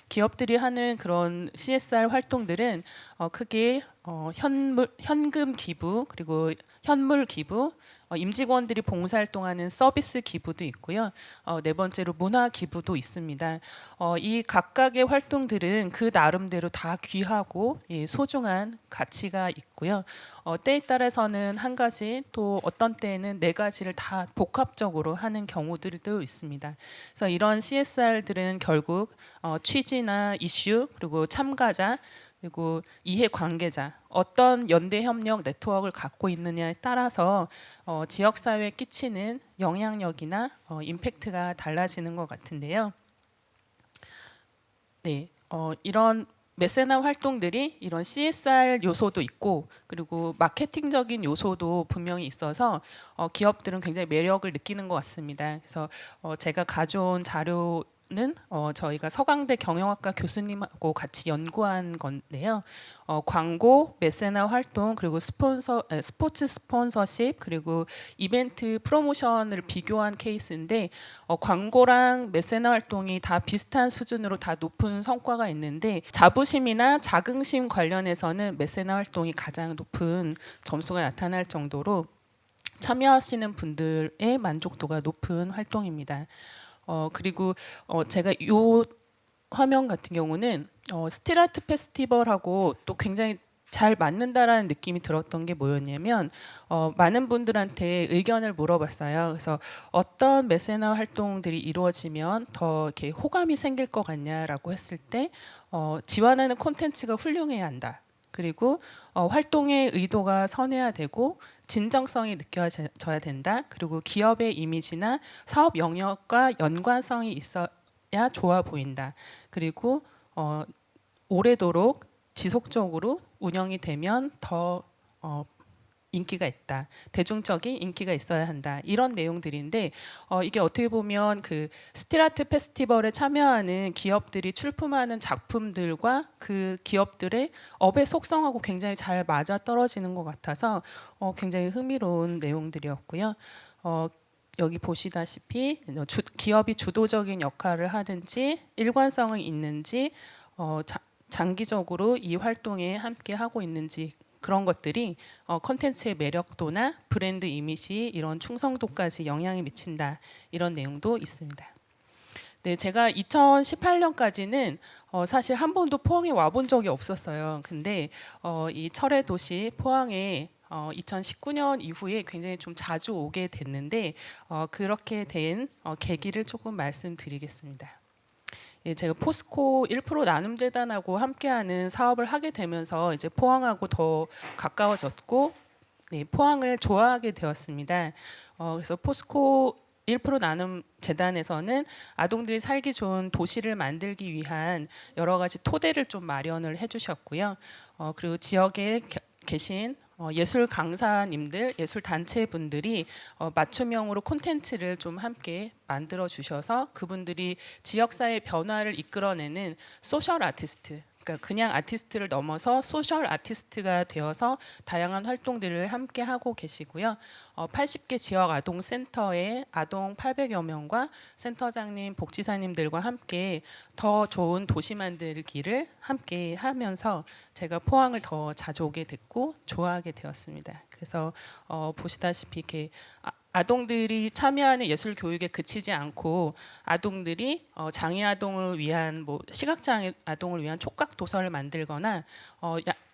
기업들이 하는 그런 CSR 활동들은 크게 현금 기부 그리고 현물 기부, 임직원들이 봉사활동하는 서비스 기부도 있고요. 네 번째로 문화 기부도 있습니다. 이 각각의 활동들은 그 나름대로 다 귀하고 소중한 가치가 있고요. 때에 따라서는 한 가지 또 어떤 때에는 네 가지를 다 복합적으로 하는 경우들도 있습니다. 그래서 이런 CSR들은 결국 취지나 이슈 그리고 참가자 그리고 이해 관계자 어떤 연대 협력 네트워크를 갖고 있느냐에 따라서 지역 사회에 끼치는 영향력이나 임팩트가 달라지는 것 같은데요. 네, 이런 메세나 활동들이 이런 CSR 요소도 있고 그리고 마케팅적인 요소도 분명히 있어서 기업들은 굉장히 매력을 느끼는 것 같습니다. 그래서 제가 가져온 자료는 저희가 서강대 경영학과 교수님하고 같이 연구한 건데요. 광고, 메세나 활동, 그리고 스포츠 스폰서십, 그리고 이벤트 프로모션을 비교한 케이스인데 광고랑 메세나 활동이 다 비슷한 수준으로 다 높은 성과가 있는데 자부심이나 자긍심 관련해서는 메세나 활동이 가장 높은 점수가 나타날 정도로 참여하시는 분들의 만족도가 높은 활동입니다. 그리고 제가 요 화면 같은 경우는 스틸아트 페스티벌하고 또 굉장히 잘 맞는다라는 느낌이 들었던 게 뭐였냐면 많은 분들한테 의견을 물어봤어요. 그래서 어떤 메세나 활동들이 이루어지면 더 이렇게 호감이 생길 것 같냐라고 했을 때 지원하는 콘텐츠가 훌륭해야 한다. 그리고 활동의 의도가 선해야 되고 진정성이 느껴져야 된다. 그리고 기업의 이미지나 사업 영역과 연관성이 있어야 좋아 보인다. 그리고 오래도록 지속적으로 운영이 되면 더 인기가 있다. 대중적인 인기가 있어야 한다. 이런 내용들인데 이게 어떻게 보면 그 스틸아트 페스티벌에 참여하는 기업들이 출품하는 작품들과 그 기업들의 업의 속성하고 굉장히 잘 맞아 떨어지는 것 같아서 굉장히 흥미로운 내용들이었고요. 여기 보시다시피 기업이 주도적인 역할을 하든지 일관성이 있는지 장기적으로 이 활동에 함께 하고 있는지 그런 것들이 컨텐츠의 매력도나 브랜드 이미지 이런 충성도까지 영향을 미친다 이런 내용도 있습니다. 네, 제가 2018년까지는 사실 한 번도 포항에 와본 적이 없었어요. 근데 이 철의 도시 포항에 2019년 이후에 굉장히 좀 자주 오게 됐는데 그렇게 된 계기를 조금 말씀드리겠습니다. 예, 제가 포스코 1% 나눔재단하고 함께하는 사업을 하게 되면서 이제 포항하고 더 가까워졌고 네, 포항을 좋아하게 되었습니다. 그래서 포스코 1% 나눔 재단에서는 아동들이 살기 좋은 도시를 만들기 위한 여러 가지 토대를 좀 마련을 해주셨고요. 그리고 지역에 계신 예술 강사님들, 예술 단체 분들이 맞춤형으로 콘텐츠를 좀 함께 만들어 주셔서 그분들이 지역사회 변화를 이끌어내는 소셜 아티스트, 그러니까 그냥 아티스트를 넘어서 소셜 아티스트가 되어서 다양한 활동들을 함께 하고 계시고요. 80개 지역 아동 센터의 아동 800여 명과 센터장님, 복지사님들과 함께 더 좋은 도시 만들기를 함께 하면서 제가 포항을 더 자주 오게 됐고 좋아하게 되었습니다. 그래서 보시다시피 이렇게 아동들이 참여하는 예술 교육에 그치지 않고 아동들이 장애 아동을 위한 시각장애 아동을 위한 촉각 도서를 만들거나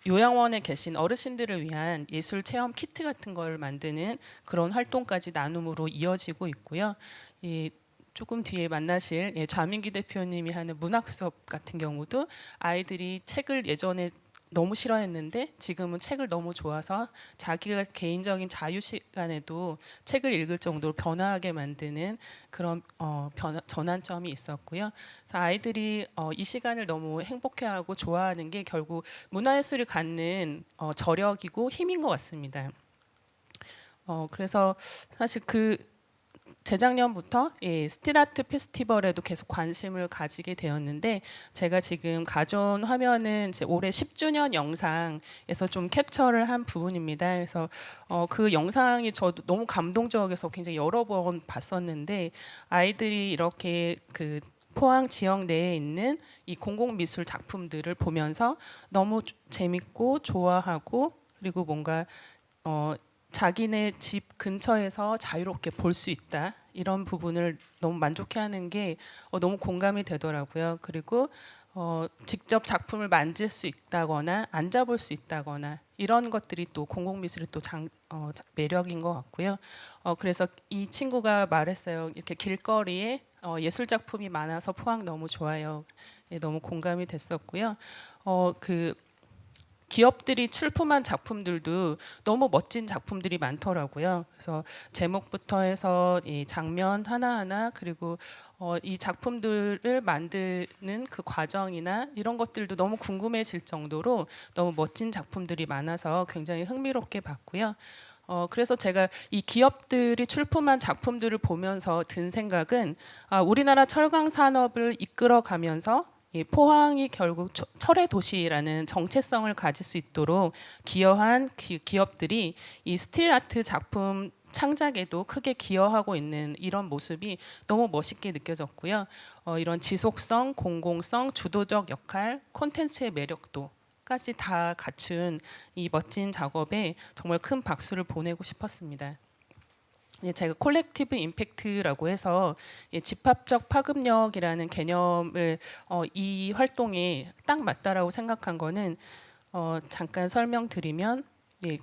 요양원에 계신 어르신들을 위한 예술 체험 키트 같은 걸 만드는 그런 활동까지 나눔으로 이어지고 있고요. 조금 뒤에 만나실 좌민기 대표님이 하는 문학 수업 같은 경우도 아이들이 책을 예전에 너무 싫어했는데 지금은 책을 너무 좋아서 자기가 개인적인 자유 시간에도 책을 읽을 정도로 변화하게 만드는 그런 전환점이 있었고요. 그래서 아이들이 이 시간을 너무 행복해하고 좋아하는 게 결국 문화예술이 갖는 저력이고 힘인 것 같습니다. 그래서 사실 재작년부터 스틸아트 페스티벌에도 계속 관심을 가지게 되었는데 제가 지금 가져온 화면은 올해 10주년 영상에서 좀 캡처를 한 부분입니다. 그래서 그 영상이 저도 너무 감동적이어서 굉장히 여러 번 봤었는데 아이들이 이렇게 그 포항 지역 내에 있는 이 공공미술 작품들을 보면서 너무 재밌고 좋아하고 그리고 뭔가 자기네 집 근처에서 자유롭게 볼 수 있다 이런 부분을 너무 만족해하는 게 너무 공감이 되더라고요. 그리고 직접 작품을 만질 수 있다거나 앉아볼 수 있다거나 이런 것들이 또 공공미술의 또 매력인 것 같고요. 그래서 이 친구가 말했어요. 이렇게 길거리에 예술 작품이 많아서 포항 너무 좋아요. 너무 공감이 됐었고요. 기업들이 출품한 작품들도 너무 멋진 작품들이 많더라고요. 그래서 제목부터 해서 이 장면 하나하나 그리고 이 작품들을 만드는 그 과정이나 이런 것들도 너무 궁금해질 정도로 너무 멋진 작품들이 많아서 굉장히 흥미롭게 봤고요. 그래서 제가 이 기업들이 출품한 작품들을 보면서 든 생각은 우리나라 철강 산업을 이끌어가면서 이 포항이 결국 철의 도시라는 정체성을 가질 수 있도록 기여한 기업들이 이 스틸 아트 작품 창작에도 크게 기여하고 있는 이런 모습이 너무 멋있게 느껴졌고요. 이런 지속성, 공공성, 주도적 역할, 콘텐츠의 매력도까지 다 갖춘 이 멋진 작업에 정말 큰 박수를 보내고 싶었습니다. 제가 콜렉티브 임팩트라고 해서 집합적 파급력이라는 개념을 이 활동에 딱 맞다라고 생각한 거는 잠깐 설명드리면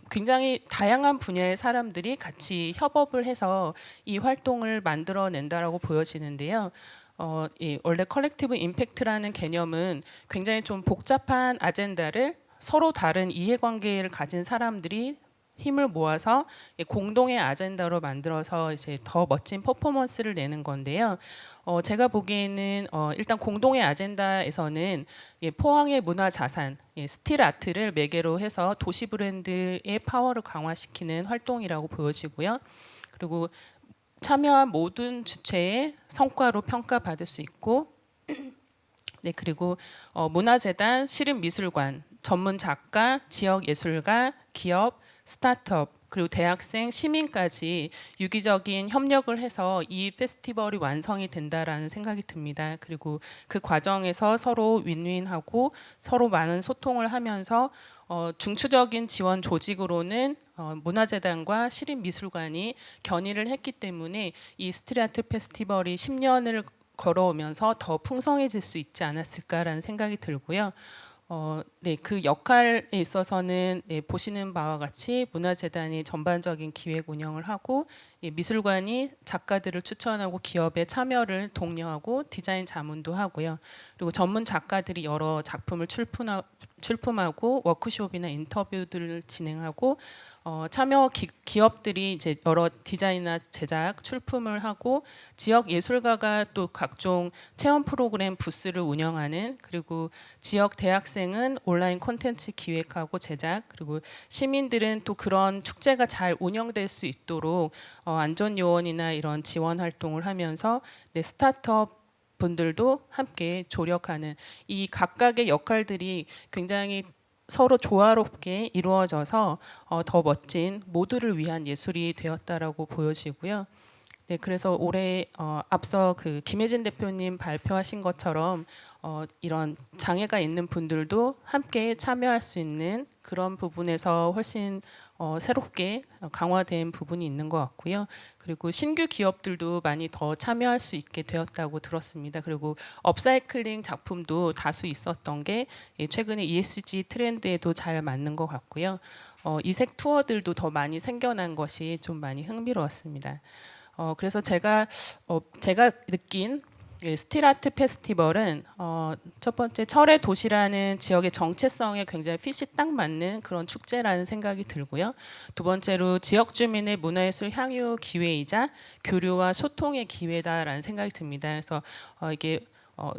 굉장히 다양한 분야의 사람들이 같이 협업을 해서 이 활동을 만들어낸다라고 보여지는데요. 원래 컬렉티브 임팩트라는 개념은 굉장히 좀 복잡한 아젠다를 서로 다른 이해관계를 가진 사람들이 힘을 모아서 공동의 아젠다로 만들어서 이제 더 멋진 퍼포먼스를 내는 건데요. 제가 보기에는 일단 공동의 아젠다에서는 포항의 문화 자산, 스틸 아트를 매개로 해서 도시 브랜드의 파워를 강화시키는 활동이라고 보여지고요. 그리고 참여한 모든 주체의 성과로 평가받을 수 있고, 그리고 문화재단, 시립미술관, 전문 작가, 지역 예술가, 기업, 스타트업 그리고 대학생, 시민까지 유기적인 협력을 해서 이 페스티벌이 완성이 된다라는 생각이 듭니다. 그리고 그 과정에서 서로 윈윈하고 서로 많은 소통을 하면서 중추적인 지원 조직으로는 문화재단과 시립미술관이 견인을 했기 때문에 이 스트릿 아트 페스티벌이 10년을 걸어오면서 더 풍성해질 수 있지 않았을까라는 생각이 들고요. 네, 그 역할에 있어서는 네, 보시는 바와 같이 문화재단이 전반적인 기획 운영을 하고 미술관이 작가들을 추천하고 기업의 참여를 독려하고 디자인 자문도 하고요. 그리고 전문 작가들이 여러 작품을 출품하고 워크숍이나 인터뷰들을 진행하고 참여 기업들이 이제 여러 디자인이나 제작, 출품을 하고 지역 예술가가 또 각종 체험 프로그램 부스를 운영하는, 그리고 지역 대학생은 온라인 콘텐츠 기획하고 제작, 그리고 시민들은 또 그런 축제가 잘 운영될 수 있도록 안전 요원이나 이런 지원 활동을 하면서 스타트업 분들도 함께 조력하는, 이 각각의 역할들이 굉장히 서로 조화롭게 이루어져서 더 멋진 모두를 위한 예술이 되었다라고 보여지고요. 네, 그래서 올해 앞서 그 김혜진 대표님 발표하신 것처럼 이런 장애가 있는 분들도 함께 참여할 수 있는 그런 부분에서 훨씬 새롭게 강화된 부분이 있는 것 같고요. 그리고 신규 기업들도 많이 더 참여할 수 있게 되었다고 들었습니다. 그리고 업사이클링 작품도 다수 있었던 게 최근에 ESG 트렌드에도 잘 맞는 것 같고요. 이색 투어들도 더 많이 생겨난 것이 좀 많이 흥미로웠습니다. 그래서 제가 느낀 스틸아트 페스티벌은 첫 번째 철의 도시라는 지역의 정체성에 굉장히 핏이 딱 맞는 그런 축제라는 생각이 들고요. 두 번째로 지역 주민의 문화예술 향유 기회이자 교류와 소통의 기회다라는 생각이 듭니다. 그래서 이게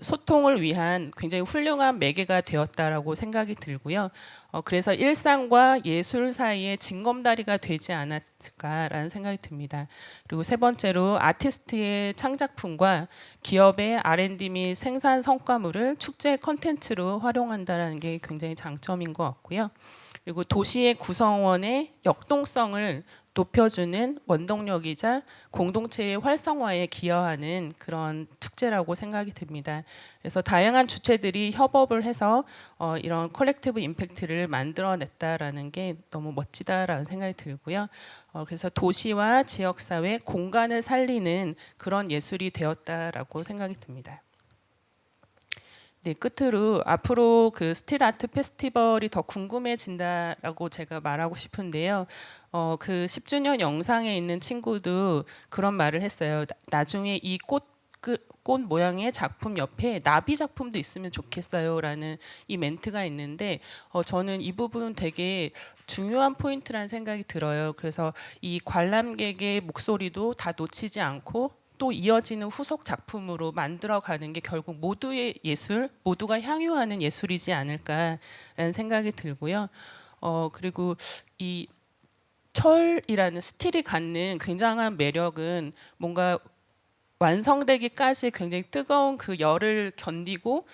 소통을 위한 굉장히 훌륭한 매개가 되었다라고 생각이 들고요. 그래서 일상과 예술 사이에 징검다리가 되지 않았을까라는 생각이 듭니다. 그리고 세 번째로 아티스트의 창작품과 기업의 R&D 및 생산 성과물을 축제 컨텐츠로 활용한다는 게 굉장히 장점인 것 같고요. 그리고 도시의 구성원의 역동성을 높여주는 원동력이자 공동체의 활성화에 기여하는 그런 축제라고 생각이 듭니다. 그래서 다양한 주체들이 협업을 해서 이런 컬렉티브 임팩트를 만들어냈다라는 게 너무 멋지다라는 생각이 들고요. 그래서 도시와 지역사회 공간을 살리는 그런 예술이 되었다라고 생각이 듭니다. 네, 끝으로 앞으로 그 스틸 아트 페스티벌이 더 궁금해진다라고 제가 말하고 싶은데요. 그 10주년 영상에 있는 친구도 그런 말을 했어요. 나중에 이 꽃 모양의 작품 옆에 나비 작품도 있으면 좋겠어요라는 이 멘트가 있는데 저는 이 부분 되게 중요한 포인트라는 생각이 들어요. 그래서 이 관람객의 목소리도 다 놓치지 않고 또 이어지는 후속 작품으로 만들어가는 게 결국 모두의 예술, 모두가 향유하는 예술이지 않을까라는 생각이 들고요. 그리고 이 철이라는 스틸이 갖는 굉장한 매력은 뭔가 완성되기까지 굉장히 뜨거운 그 열을 견디고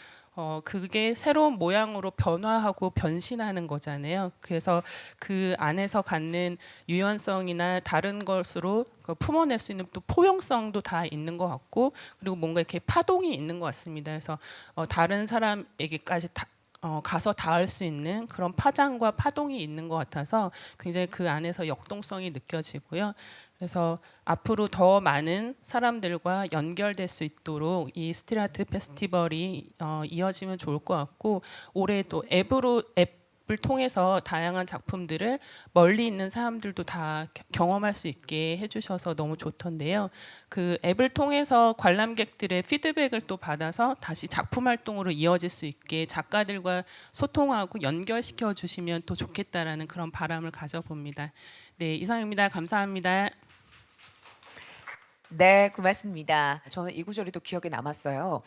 그게 새로운 모양으로 변화하고 변신하는 거잖아요. 그래서 그 안에서 갖는 유연성이나 다른 것으로 품어낼 수 있는 또 포용성도 다 있는 것 같고, 그리고 뭔가 이렇게 파동이 있는 것 같습니다. 그래서 다른 사람에게까지 가서 닿을 수 있는 그런 파장과 파동이 있는 것 같아서 굉장히 그 안에서 역동성이 느껴지고요. 그래서 앞으로 더 많은 사람들과 연결될 수 있도록 이 스틸 아트 페스티벌이 이어지면 좋을 것 같고, 올해 또 앱을 통해서 다양한 작품들을 멀리 있는 사람들도 다 경험할 수 있게 해주셔서 너무 좋던데요. 그 앱을 통해서 관람객들의 피드백을 또 받아서 다시 작품 활동으로 이어질 수 있게 작가들과 소통하고 연결시켜 주시면 또 좋겠다라는 그런 바람을 가져봅니다. 네, 이상입니다. 감사합니다. 네, 고맙습니다. 저는 이 구절이 또 기억에 남았어요.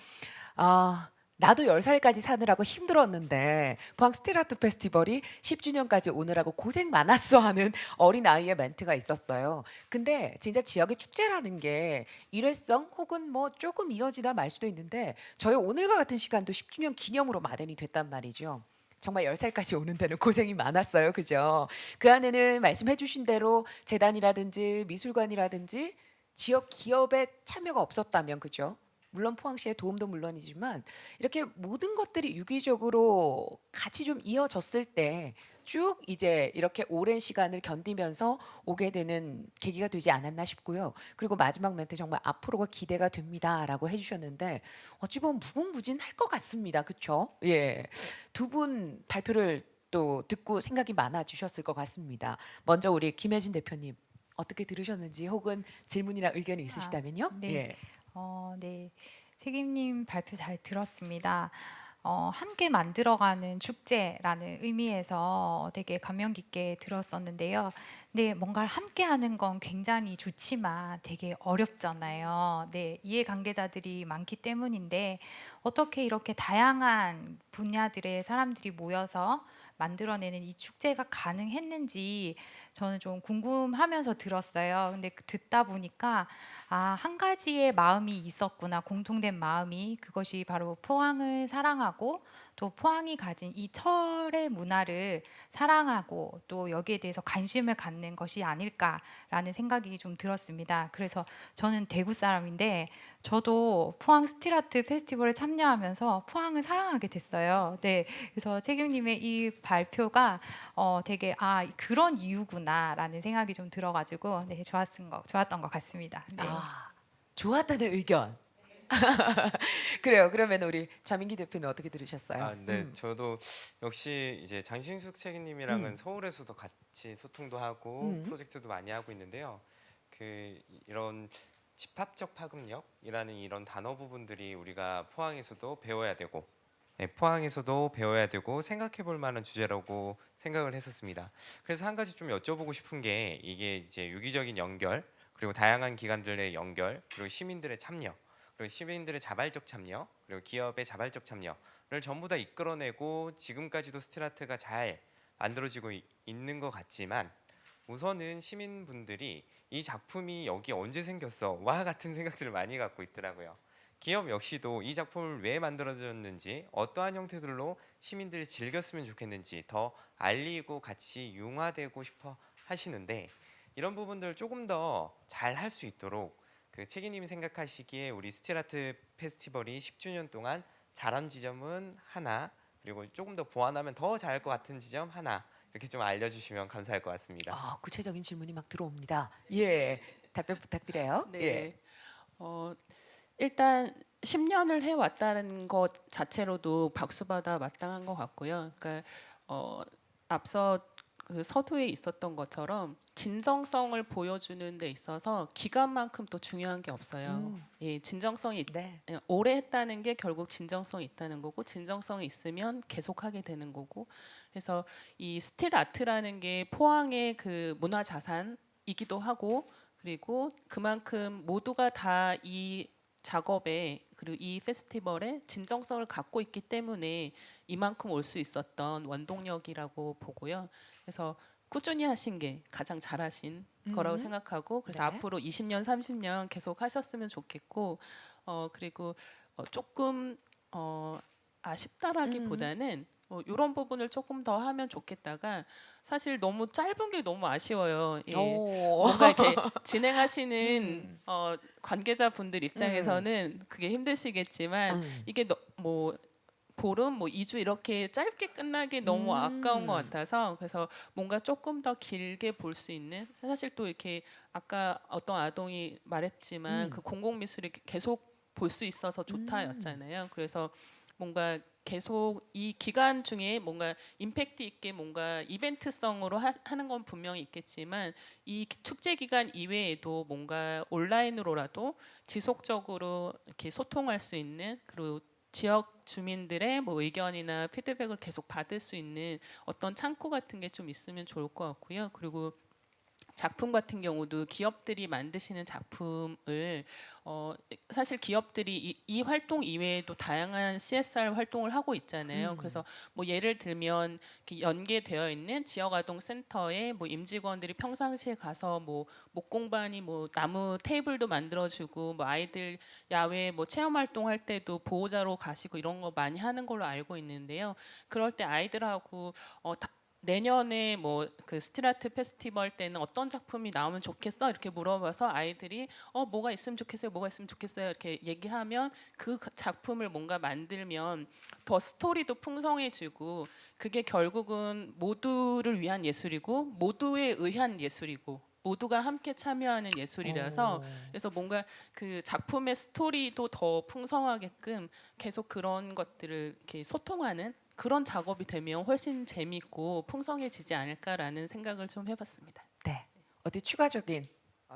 나도 10살까지 사느라고 힘들었는데 포항 스틸 아트 페스티벌이 10주년까지 오느라고 고생 많았어 하는 어린아이의 멘트가 있었어요. 근데 진짜 지역의 축제라는 게 일회성 혹은 뭐 조금 이어지다 말 수도 있는데 저희 오늘과 같은 시간도 10주년 기념으로 마련이 됐단 말이죠. 정말 10살까지 오는 데는 고생이 많았어요. 그죠? 그 안에는 말씀해 주신 대로 재단이라든지 미술관이라든지 지역 기업의 참여가 없었다면, 그죠? 물론 포항시의 도움도 물론이지만 이렇게 모든 것들이 유기적으로 같이 좀 이어졌을 때 쭉 이제 이렇게 오랜 시간을 견디면서 오게 되는 계기가 되지 않았나 싶고요. 그리고 마지막 멘트 정말 앞으로가 기대가 됩니다라고 해주셨는데 어찌 보면 무궁무진할 것 같습니다. 그렇죠? 예, 두 분 발표를 또 듣고 생각이 많아지셨을 것 같습니다. 먼저 우리 김혜진 대표님 어떻게 들으셨는지 혹은 질문이나 의견이 있으시다면요? 네. 예. 네. 책임님 발표 잘 들었습니다. 함께 만들어가는 축제라는 의미에서 되게 감명 깊게 들었었는데요. 네, 뭔가를 함께 하는 건 굉장히 좋지만 되게 어렵잖아요. 네, 이해관계자들이 많기 때문인데 어떻게 이렇게 다양한 분야들의 사람들이 모여서 만들어내는 이 축제가 가능했는지 저는 좀 궁금하면서 들었어요. 근데 듣다 보니까 한 가지의 마음이 있었구나. 공통된 마음이. 그것이 바로 포항을 사랑하고 또 포항이 가진 이 철의 문화를 사랑하고 또 여기에 대해서 관심을 갖는 것이 아닐까라는 생각이 좀 들었습니다. 그래서 저는 대구 사람인데 저도 포항 스틸아트 페스티벌에 참여하면서 포항을 사랑하게 됐어요. 네, 그래서 책임님의 이 발표가 되게 그런 이유구나라는 생각이 좀 들어가지고 네, 좋았던 것 같습니다. 네. 좋았다는 의견. 그래요. 그러면 우리 좌민기 대표는 어떻게 들으셨어요? 네, 저도 역시 이제 장신숙 책임님이랑은 서울에서도 같이 소통도 하고 프로젝트도 많이 하고 있는데요. 이런 집합적 파급력이라는 이런 단어 부분들이 우리가 포항에서도 배워야 되고, 네, 포항에서도 배워야 되고 생각해볼 만한 주제라고 생각을 했었습니다. 그래서 한 가지 좀 여쭤보고 싶은 게 이게 이제 유기적인 연결, 그리고 다양한 기관들의 연결, 그리고 시민들의 참여, 그리고 시민들의 자발적 참여, 그리고 기업의 자발적 참여를 전부 다 이끌어내고 지금까지도 스틸아트가 잘 만들어지고 있는 것 같지만 우선은 시민분들이 이 작품이 여기 언제 생겼어?와 같은 생각들을 많이 갖고 있더라고요. 기업 역시도 이 작품을 왜 만들어졌는지, 어떠한 형태들로 시민들이 즐겼으면 좋겠는지 더 알리고 같이 융화되고 싶어 하시는데 이런 부분들을 조금 더 잘 할 수 있도록 책임님이 생각하시기에 우리 스틸아트 페스티벌이 10주년 동안 잘한 지점은 하나, 그리고 조금 더 보완하면 더 잘할 것 같은 지점 하나, 이렇게 좀 알려주시면 감사할 것 같습니다. 구체적인 질문이 막 들어옵니다. 예, 답변 부탁드려요. 네. 예. 일단 10년을 해왔다는 것 자체로도 박수받아 마땅한 것 같고요. 그러니까 앞서 그 서두에 있었던 것처럼 진정성을 보여주는 데 있어서 기간만큼 또 중요한 게 없어요. 예, 진정성이 네. 오래 했다는 게 결국 진정성이 있다는 거고, 진정성이 있으면 계속하게 되는 거고. 그래서 이 스틸 아트라는 게 포항의 그 문화 자산이기도 하고, 그리고 그만큼 모두가 다 이 작업에 그리고 이 페스티벌에 진정성을 갖고 있기 때문에 이만큼 올 수 있었던 원동력이라고 보고요. 그래서 꾸준히 하신 게 가장 잘하신 거라고 생각하고, 그래서 네. 앞으로 20년, 30년 계속 하셨으면 좋겠고, 그리고 조금 아쉽다라기보다는 이런 부분을 조금 더 하면 좋겠다가, 사실 너무 짧은 게 너무 아쉬워요. 예. 뭔가 이렇게 진행하시는 관계자분들 입장에서는 그게 힘드시겠지만 이게 뭐 보름, 뭐 2주 이렇게 짧게 끝나기 너무 아까운 것 같아서, 그래서 뭔가 조금 더 길게 볼 수 있는, 사실 또 이렇게 아까 어떤 아동이 말했지만 그 공공미술이 계속 볼 수 있어서 좋다였잖아요. 그래서 뭔가 계속 이 기간 중에 뭔가 임팩트 있게 뭔가 이벤트성으로 하는 건 분명히 있겠지만 이 축제 기간 이외에도 뭔가 온라인으로라도 지속적으로 이렇게 소통할 수 있는, 그리고 지역 주민들의 뭐 의견이나 피드백을 계속 받을 수 있는 어떤 창구 같은 게 좀 있으면 좋을 것 같고요. 그리고 작품 같은 경우도 기업들이 만드시는 작품을 사실 기업들이 이 활동 이외에도 다양한 CSR 활동을 하고 있잖아요. 그래서 뭐 예를 들면 연계되어 있는 지역아동센터에 뭐 임직원들이 평상시에 가서 뭐 목공반이 뭐 나무 테이블도 만들어주고, 뭐 아이들 야외 뭐 체험 활동할 때도 보호자로 가시고 이런 거 많이 하는 걸로 알고 있는데요. 그럴 때 아이들하고 내년에 뭐 그 스틸아트 페스티벌 때는 어떤 작품이 나오면 좋겠어 이렇게 물어봐서 아이들이 뭐가 있으면 좋겠어요, 뭐가 있으면 좋겠어요 이렇게 얘기하면 그 작품을 뭔가 만들면 더 스토리도 풍성해지고 그게 결국은 모두를 위한 예술이고 모두에 의한 예술이고 모두가 함께 참여하는 예술이라서 그래서 뭔가 그 작품의 스토리도 더 풍성하게끔 계속 그런 것들을 이렇게 소통하는 그런 작업이 되면 훨씬 재밌고 풍성해지지 않을까라는 생각을 좀 해봤습니다. 네. 어디 추가적인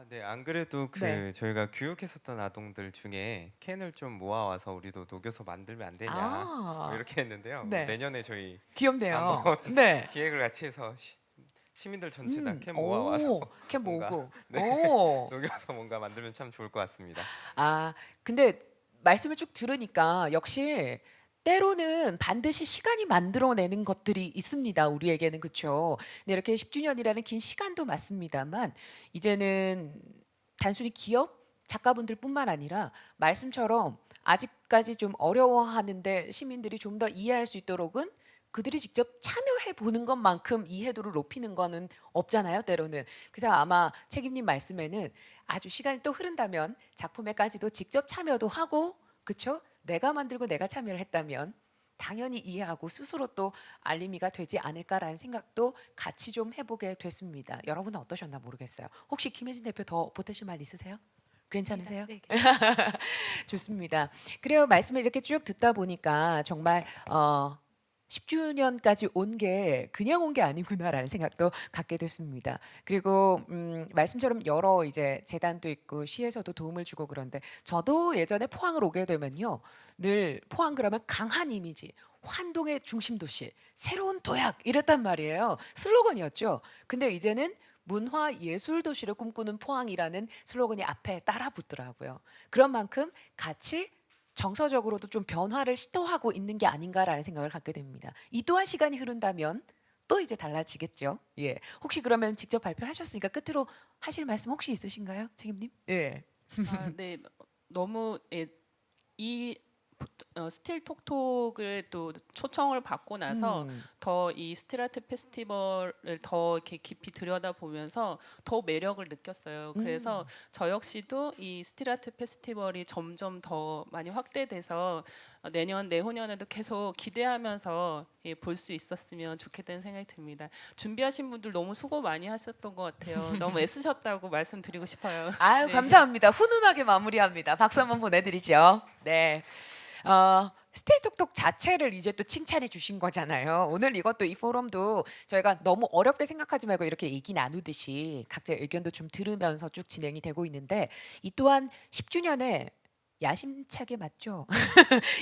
네, 안 그래도 네. 저희가 교육했었던 아동들 중에 캔을 좀 모아와서 우리도 녹여서 만들면 안 되냐 뭐 이렇게 했는데요. 네. 내년에 저희 귀엽네요. 한번 네. 기획을 같이 해서 시민들 전체 다 캔 오, 모아와서 캔 뭔가, 모으고. 네. 오. 녹여서 뭔가 만들면 참 좋을 것 같습니다. 근데 말씀을 쭉 들으니까 역시 때로는 반드시 시간이 만들어내는 것들이 있습니다. 우리에게는 그렇죠. 근데 이렇게 10주년이라는 긴 시간도 맞습니다만 이제는 단순히 기업 작가분들뿐만 아니라 말씀처럼 아직까지 좀 어려워하는데 시민들이 좀 더 이해할 수 있도록은 그들이 직접 참여해 보는 것만큼 이해도를 높이는 거는 없잖아요. 때로는. 그래서 아마 책임님 말씀에는 아주 시간이 또 흐른다면 작품에까지도 직접 참여도 하고 그렇죠? 내가 만들고 내가 참여를 했다면 당연히 이해하고 스스로 또 알림이가 되지 않을까라는 생각도 같이 좀 해보게 됐습니다. 여러분은 어떠셨나 모르겠어요. 혹시 김혜진 대표 더 보태실 말 있으세요? 괜찮으세요? 네. 좋습니다. 그래요. 말씀을 이렇게 쭉 듣다 보니까 정말 10주년까지 온 게 그냥 온 게 아니구나라는 생각도 갖게 됐습니다. 그리고 말씀처럼 여러 이제 재단도 있고 시에서도 도움을 주고 그런데 저도 예전에 포항을 오게 되면요. 늘 포항 그러면 강한 이미지, 환동의 중심 도시, 새로운 도약 이랬단 말이에요. 슬로건이었죠. 근데 이제는 문화 예술 도시를 꿈꾸는 포항이라는 슬로건이 앞에 따라 붙더라고요. 그런 만큼 같이 정서적으로도 좀 변화를 시도하고 있는 게 아닌가라는 생각을 갖게 됩니다. 이 또한 시간이 흐른다면 또 이제 달라지겠죠. 예. 혹시 그러면 직접 발표하셨으니까 끝으로 하실 말씀 혹시 있으신가요, 책임님? 예. 네, 너무 이 스틸 톡톡을 또 초청을 받고 나서 더 이 스틸아트 페스티벌을 더 이렇게 깊이 들여다 보면서 더 매력을 느꼈어요. 그래서 저 역시도 이 스틸아트 페스티벌이 점점 더 많이 확대돼서 내년 내후년에도 계속 기대하면서 볼 수 있었으면 좋겠다는 생각이 듭니다. 준비하신 분들 너무 수고 많이 하셨던 것 같아요. 너무 애쓰셨다고 말씀드리고 싶어요. 아유 네. 감사합니다. 훈훈하게 마무리합니다. 박수 한번 보내드리죠. 네. 스틸톡톡 자체를 이제 또 칭찬해 주신 거잖아요. 오늘 이것도 이 포럼도 저희가 너무 어렵게 생각하지 말고 이렇게 얘기 나누듯이 각자 의견도 좀 들으면서 쭉 진행이 되고 있는데 이 또한 10주년에 야심차게 맞죠?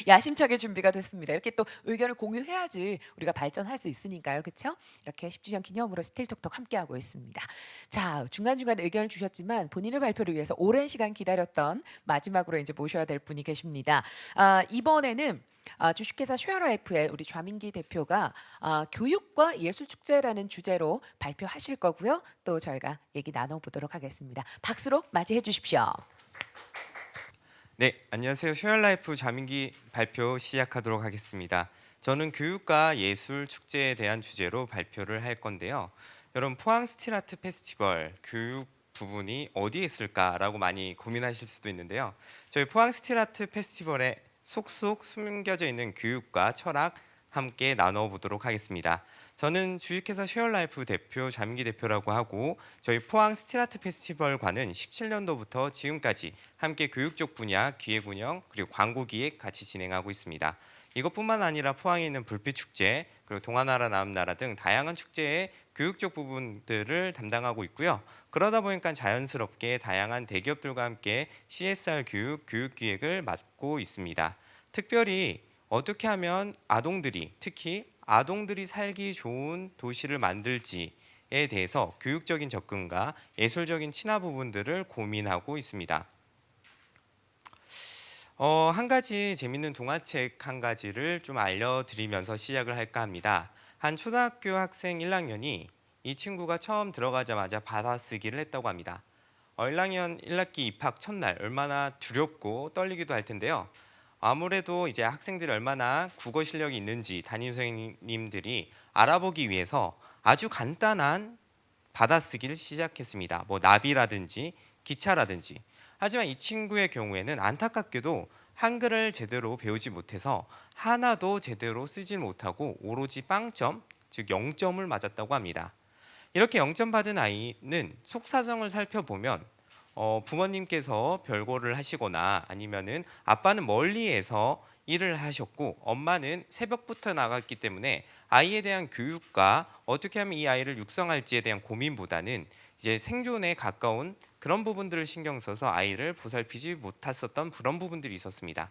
야심차게 준비가 됐습니다. 이렇게 또 의견을 공유해야지 우리가 발전할 수 있으니까요. 그렇죠? 이렇게 10주년 기념으로 스틸톡톡 함께하고 있습니다. 자, 중간중간 의견을 주셨지만 본인의 발표를 위해서 오랜 시간 기다렸던 마지막으로 이제 모셔야 될 분이 계십니다. 이번에는 주식회사 쉐어라이프의 우리 좌민기 대표가 교육과 예술축제라는 주제로 발표하실 거고요. 또 저희가 얘기 나눠보도록 하겠습니다. 박수로 맞이해 주십시오. 네, 안녕하세요. 쉐어라이프 좌민기 발표 시작하도록 하겠습니다. 저는 교육과 예술 축제에 대한 주제로 발표를 할 건데요. 여러분 포항 스틸아트 페스티벌 교육 부분이 어디에 있을까라고 많이 고민하실 수도 있는데요. 저희 포항 스틸아트 페스티벌에 속속 숨겨져 있는 교육과 철학 함께 나눠보도록 하겠습니다. 저는 주식회사 쉐어라이프 대표 좌민기 대표라고 하고 저희 포항 스틸아트 페스티벌과는 17년도부터 지금까지 함께 교육 쪽 분야, 기획 운영 그리고 광고 기획 같이 진행하고 있습니다. 이것뿐만 아니라 포항에 있는 불빛 축제 그리고 동아나라 남나라 등 다양한 축제의 교육 쪽 부분들을 담당하고 있고요. 그러다 보니까 자연스럽게 다양한 대기업들과 함께 CSR 교육 기획을 맡고 있습니다. 특별히 어떻게 하면 아동들이 특히 아동들이 살기 좋은 도시를 만들지에 대해서 교육적인 접근과 예술적인 친화 부분들을 고민하고 있습니다. 한 가지 재밌는 동화책 한 가지를 좀 알려드리면서 시작을 할까 합니다. 한 초등학교 학생 1학년이 이 친구가 처음 들어가자마자 받아쓰기를 했다고 합니다. 1학년 1학기 입학 첫날 얼마나 두렵고 떨리기도 할 텐데요. 아무래도 이제 학생들이 얼마나 국어 실력이 있는지 담임 선생님들이 알아보기 위해서 아주 간단한 받아쓰기를 시작했습니다. 뭐 나비라든지 기차라든지. 하지만 이 친구의 경우에는 안타깝게도 한글을 제대로 배우지 못해서 하나도 제대로 쓰지 못하고 오로지 빵점, 즉 0점을 맞았다고 합니다. 이렇게 0점 받은 아이는 속사정을 살펴보면 부모님께서 별거를 하시거나 아니면은 아빠는 멀리에서 일을 하셨고 엄마는 새벽부터 나갔기 때문에 아이에 대한 교육과 어떻게 하면 이 아이를 육성할지에 대한 고민보다는 이제 생존에 가까운 그런 부분들을 신경 써서 아이를 보살피지 못했었던 그런 부분들이 있었습니다.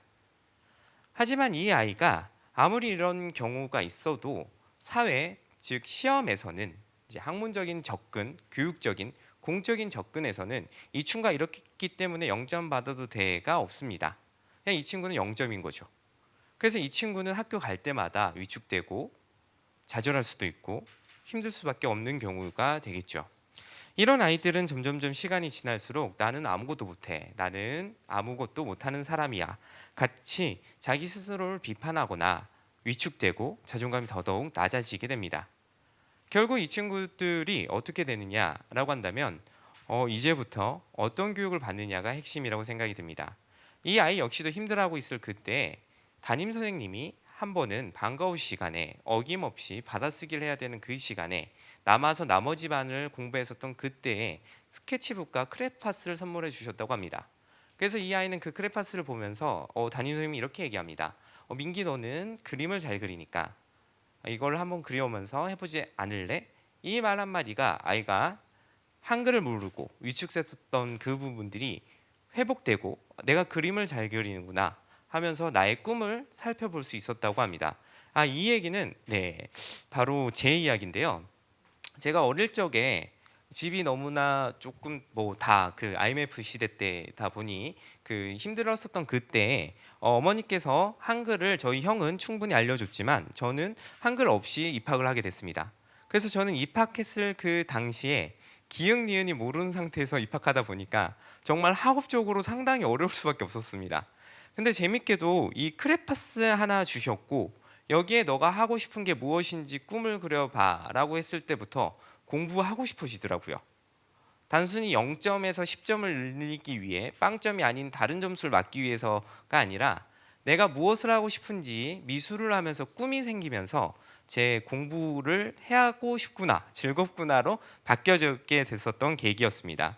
하지만 이 아이가 아무리 이런 경우가 있어도 사회, 즉 시험에서는 이제 학문적인 접근, 교육적인 공적인 접근에서는 이 친구가 이렇기 때문에 0점 받아도 돼가 없습니다. 그냥 이 친구는 0점인 거죠. 그래서 이 친구는 학교 갈 때마다 위축되고 좌절할 수도 있고 힘들 수밖에 없는 경우가 되겠죠. 이런 아이들은 점점점 시간이 지날수록 나는 아무것도 못해, 나는 아무것도 못하는 사람이야 같이 자기 스스로를 비판하거나 위축되고 자존감이 더더욱 낮아지게 됩니다. 결국 이 친구들이 어떻게 되느냐라고 한다면 이제부터 어떤 교육을 받느냐가 핵심이라고 생각이 듭니다. 이 아이 역시도 힘들어하고 있을 그때 담임 선생님이 한 번은 방과후 시간에 어김없이 받아쓰기를 해야 되는 그 시간에 남아서 나머지 반을 공부했었던 그때에 스케치북과 크레파스를 선물해 주셨다고 합니다. 그래서 이 아이는 그 크레파스를 보면서 담임 선생님이 이렇게 얘기합니다. 민기 너는 그림을 잘 그리니까 이걸 한번 그려오면서 해보지 않을래? 이 말 한마디가 아이가 한글을 모르고 위축됐었던 그 부분들이 회복되고 내가 그림을 잘 그리는구나 하면서 나의 꿈을 살펴볼 수 있었다고 합니다. 이 얘기는 바로 제 이야기인데요. 제가 어릴 적에 집이 너무나 조금 다 그 IMF 시대 때다 보니 그 힘들었었던 그때 어머니께서 한글을 저희 형은 충분히 알려줬지만 저는 한글 없이 입학을 하게 됐습니다. 그래서 저는 입학했을 그 당시에 기역 니은이 모르는 상태에서 입학하다 보니까 정말 학업적으로 상당히 어려울 수밖에 없었습니다. 근데 재밌게도 이 크레파스 하나 주셨고 여기에 너가 하고 싶은 게 무엇인지 꿈을 그려봐 라고 했을 때부터 공부하고 싶어지더라고요. 단순히 0점에서 10점을 늘리기 위해 빵점이 아닌 다른 점수를 맞기 위해서가 아니라 내가 무엇을 하고 싶은지 미술을 하면서 꿈이 생기면서 제 공부를 하고 싶구나, 즐겁구나로 바뀌어지게 됐었던 계기였습니다.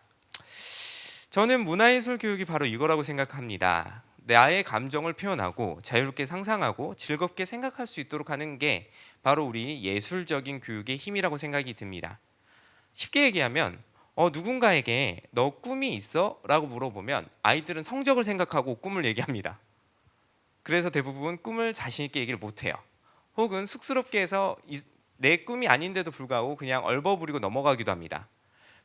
저는 문화예술 교육이 바로 이거라고 생각합니다. 나의 감정을 표현하고 자유롭게 상상하고 즐겁게 생각할 수 있도록 하는 게 바로 우리 예술적인 교육의 힘이라고 생각이 듭니다. 쉽게 얘기하면 누군가에게 너 꿈이 있어? 라고 물어보면 아이들은 성적을 생각하고 꿈을 얘기합니다. 그래서 대부분 꿈을 자신 있게 얘기를 못해요. 혹은 쑥스럽게 해서 내 꿈이 아닌데도 불구하고 그냥 얼버무리고 넘어가기도 합니다.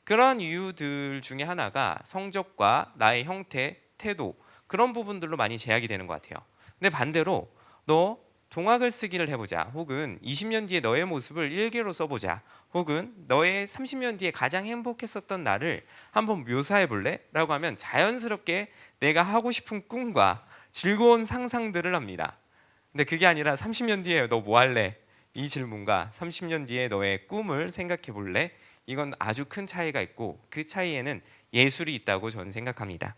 그런 이유들 중에 하나가 성적과 나의 형태, 태도 그런 부분들로 많이 제약이 되는 것 같아요. 근데 반대로 너 동학을 쓰기를 해보자, 혹은 20년 뒤에 너의 모습을 일기로 써보자, 혹은 너의 30년 뒤에 가장 행복했었던 날을 한번 묘사해볼래? 라고 하면 자연스럽게 내가 하고 싶은 꿈과 즐거운 상상들을 합니다. 근데 그게 아니라 30년 뒤에 너 뭐 할래? 이 질문과 30년 뒤에 너의 꿈을 생각해볼래? 이건 아주 큰 차이가 있고 그 차이에는 예술이 있다고 저는 생각합니다.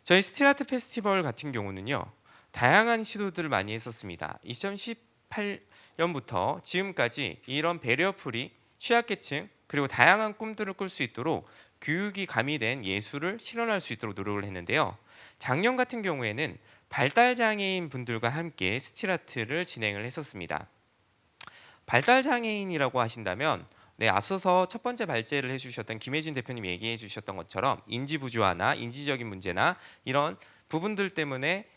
저희 스틸아트 페스티벌 같은 경우는요, 다양한 시도들을 많이 했었습니다. 2018년부터 지금까지 이런 배리어프리, 취약계층 그리고 다양한 꿈들을 꿀 수 있도록 교육이 가미된 예술을 실현할 수 있도록 노력을 했는데요. 작년 같은 경우에는 발달장애인 분들과 함께 스틸아트를 진행을 했었습니다. 발달장애인이라고 하신다면 앞서서 첫 번째 발제를 해주셨던 김혜진 대표님이 얘기해 주셨던 것처럼 인지 부조화나 인지적인 문제나 이런 부분들 때문에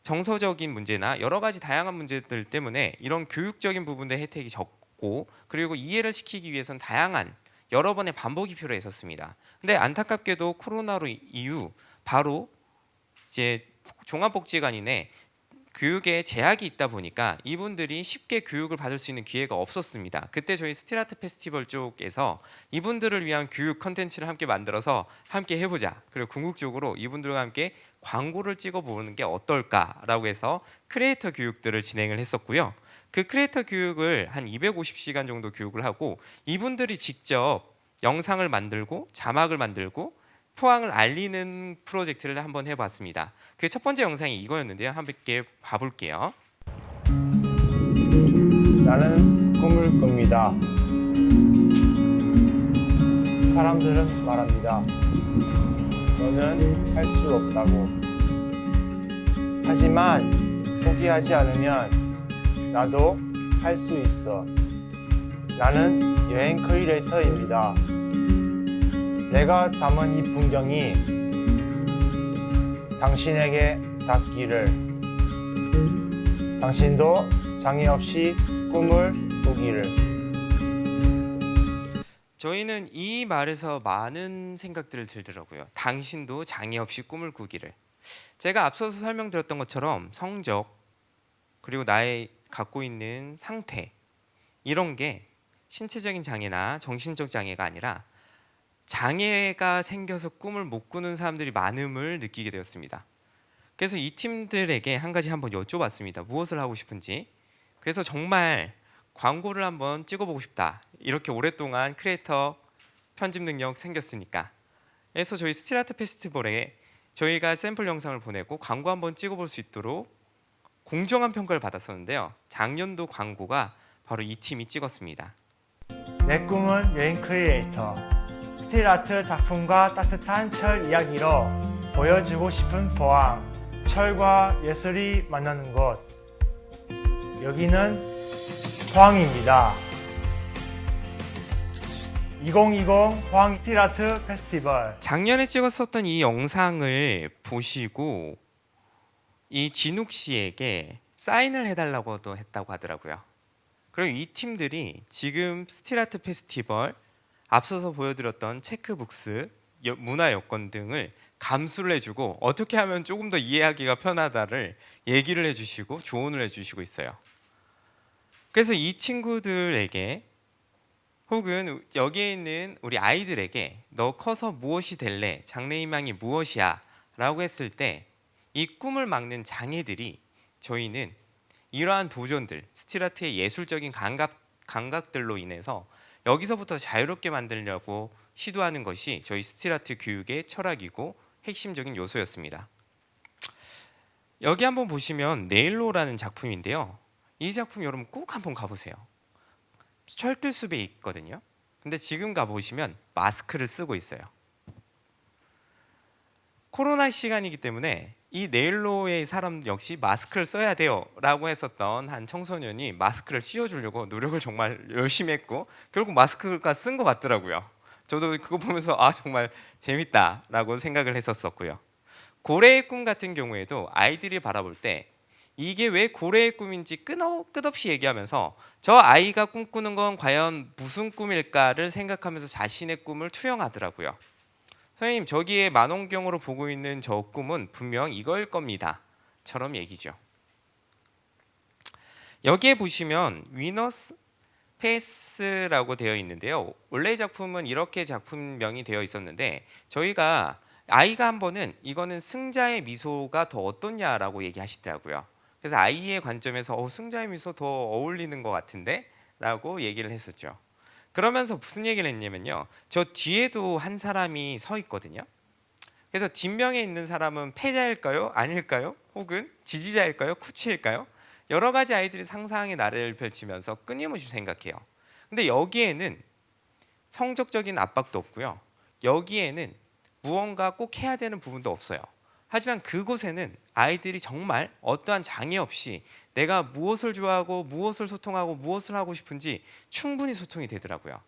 정서적인 문제나 여러 가지 다양한 문제들 때문에 이런 교육적인 부분의 혜택이 적고 그리고 이해를 시키기 위해서는 다양한 여러 번의 반복이 필요했었습니다. 근데 안타깝게도 코로나로 이후 바로 이제 종합복지관인의 교육에 제약이 있다 보니까 이분들이 쉽게 교육을 받을 수 있는 기회가 없었습니다. 그때 저희 스틸아트 페스티벌 쪽에서 이분들을 위한 교육 컨텐츠를 함께 만들어서 함께 해보자. 그리고 궁극적으로 이분들과 함께 광고를 찍어보는 게 어떨까라고 해서 크리에이터 교육들을 진행을 했었고요. 그 크리에이터 교육을 한 250시간 정도 교육을 하고 이분들이 직접 영상을 만들고 자막을 만들고 포항을 알리는 프로젝트를 한번 해봤습니다. 그 첫 번째 영상이 이거였는데요. 함께 봐볼게요. 나는 꿈을 꿉니다. 사람들은 말합니다. 너는 할 수 없다고. 하지만 포기하지 않으면 나도 할 수 있어. 나는 여행 크리에이터입니다. 내가 담은 이 풍경이 당신에게 닿기를. 당신도 장애 없이 꿈을 꾸기를. 저희는 이 말에서 많은 생각들을 들더라고요. 당신도 장애 없이 꿈을 꾸기를. 제가 앞서서 설명드렸던 것처럼 성적 그리고 나의 갖고 있는 상태 이런 게 신체적인 장애나 정신적 장애가 아니라 장애가 생겨서 꿈을 못 꾸는 사람들이 많음을 느끼게 되었습니다. 그래서 이 팀들에게 한 가지 한번 여쭤봤습니다. 무엇을 하고 싶은지. 그래서 정말 광고를 한번 찍어보고 싶다. 이렇게 오랫동안 크리에이터 편집 능력 생겼으니까. 그래서 저희 스틸아트 페스티벌에 저희가 샘플 영상을 보내고 광고 한번 찍어볼 수 있도록 공정한 평가를 받았었는데요. 작년도 광고가 바로 이 팀이 찍었습니다. 내 꿈은 여행 크리에이터. 스틸아트 작품과 따뜻한 철 이야기로 보여주고 싶은 포항. 철과 예술이 만나는 곳. 여기는 포항입니다. 2020 포항 스틸아트 페스티벌. 작년에 찍었었던 이 영상을 보시고 이 진욱 씨에게 사인을 해달라고도 했다고 하더라고요. 그리고 이 팀들이 지금 스틸아트 페스티벌 앞서서 보여드렸던 체크북스, 문화 여건 등을 감수를 해주고 어떻게 하면 조금 더 이해하기가 편하다를 얘기를 해주시고 조언을 해주시고 있어요. 그래서 이 친구들에게 혹은 여기에 있는 우리 아이들에게 너 커서 무엇이 될래? 장래희망이 무엇이야? 라고 했을 때 이 꿈을 막는 장애들이 저희는 이러한 도전들, 스틸아트의 예술적인 감각들로 인해서 여기서부터 자유롭게 만들려고 시도하는 것이 저희 스틸아트 교육의 철학이고 핵심적인 요소였습니다. 여기 한번 보시면 네일로라는 작품인데요. 이 작품 여러분 꼭 한번 가보세요. 철들숲에 있거든요. 근데 지금 가보시면 마스크를 쓰고 있어요. 코로나 시간이기 때문에 이 네일로의 사람 역시 마스크를 써야 돼요 라고 했었던 한 청소년이 마스크를 씌워주려고 노력을 정말 열심히 했고 결국 마스크가 쓴 것 같더라고요. 저도 그거 보면서 아 정말 재밌다 라고 생각을 했었고요. 고래의 꿈 같은 경우에도 아이들이 바라볼 때 이게 왜 고래의 꿈인지 끝없이 얘기하면서 저 아이가 꿈꾸는 건 과연 무슨 꿈일까를 생각하면서 자신의 꿈을 투영하더라고요. 선생님 저기에 만원경으로 보고 있는 저 꿈은 분명 이거일 겁니다 처럼 얘기죠. 여기에 보시면 위너스 페이스라고 되어 있는데요. 원래 작품은 이렇게 작품명이 되어 있었는데 저희가 아이가 한 번은 이거는 승자의 미소가 더 어떻냐라고 얘기하시더라고요. 그래서 아이의 관점에서 승자의 미소 더 어울리는 것 같은데 라고 얘기를 했었죠. 그러면서 무슨 얘기를 했냐면요. 저 뒤에도 한 사람이 서 있거든요. 그래서 뒷면에 있는 사람은 패자일까요? 아닐까요? 혹은 지지자일까요? 쿠치일까요? 여러 가지 아이들이 상상의 나래를 펼치면서 끊임없이 생각해요. 근데 여기에는 성적적인 압박도 없고요. 여기에는 무언가 꼭 해야 되는 부분도 없어요. 하지만 그곳에는 아이들이 정말 어떠한 장애 없이 내가 무엇을 좋아하고 무엇을 소통하고 무엇을 하고 싶은지 충분히 소통이 되더라고요.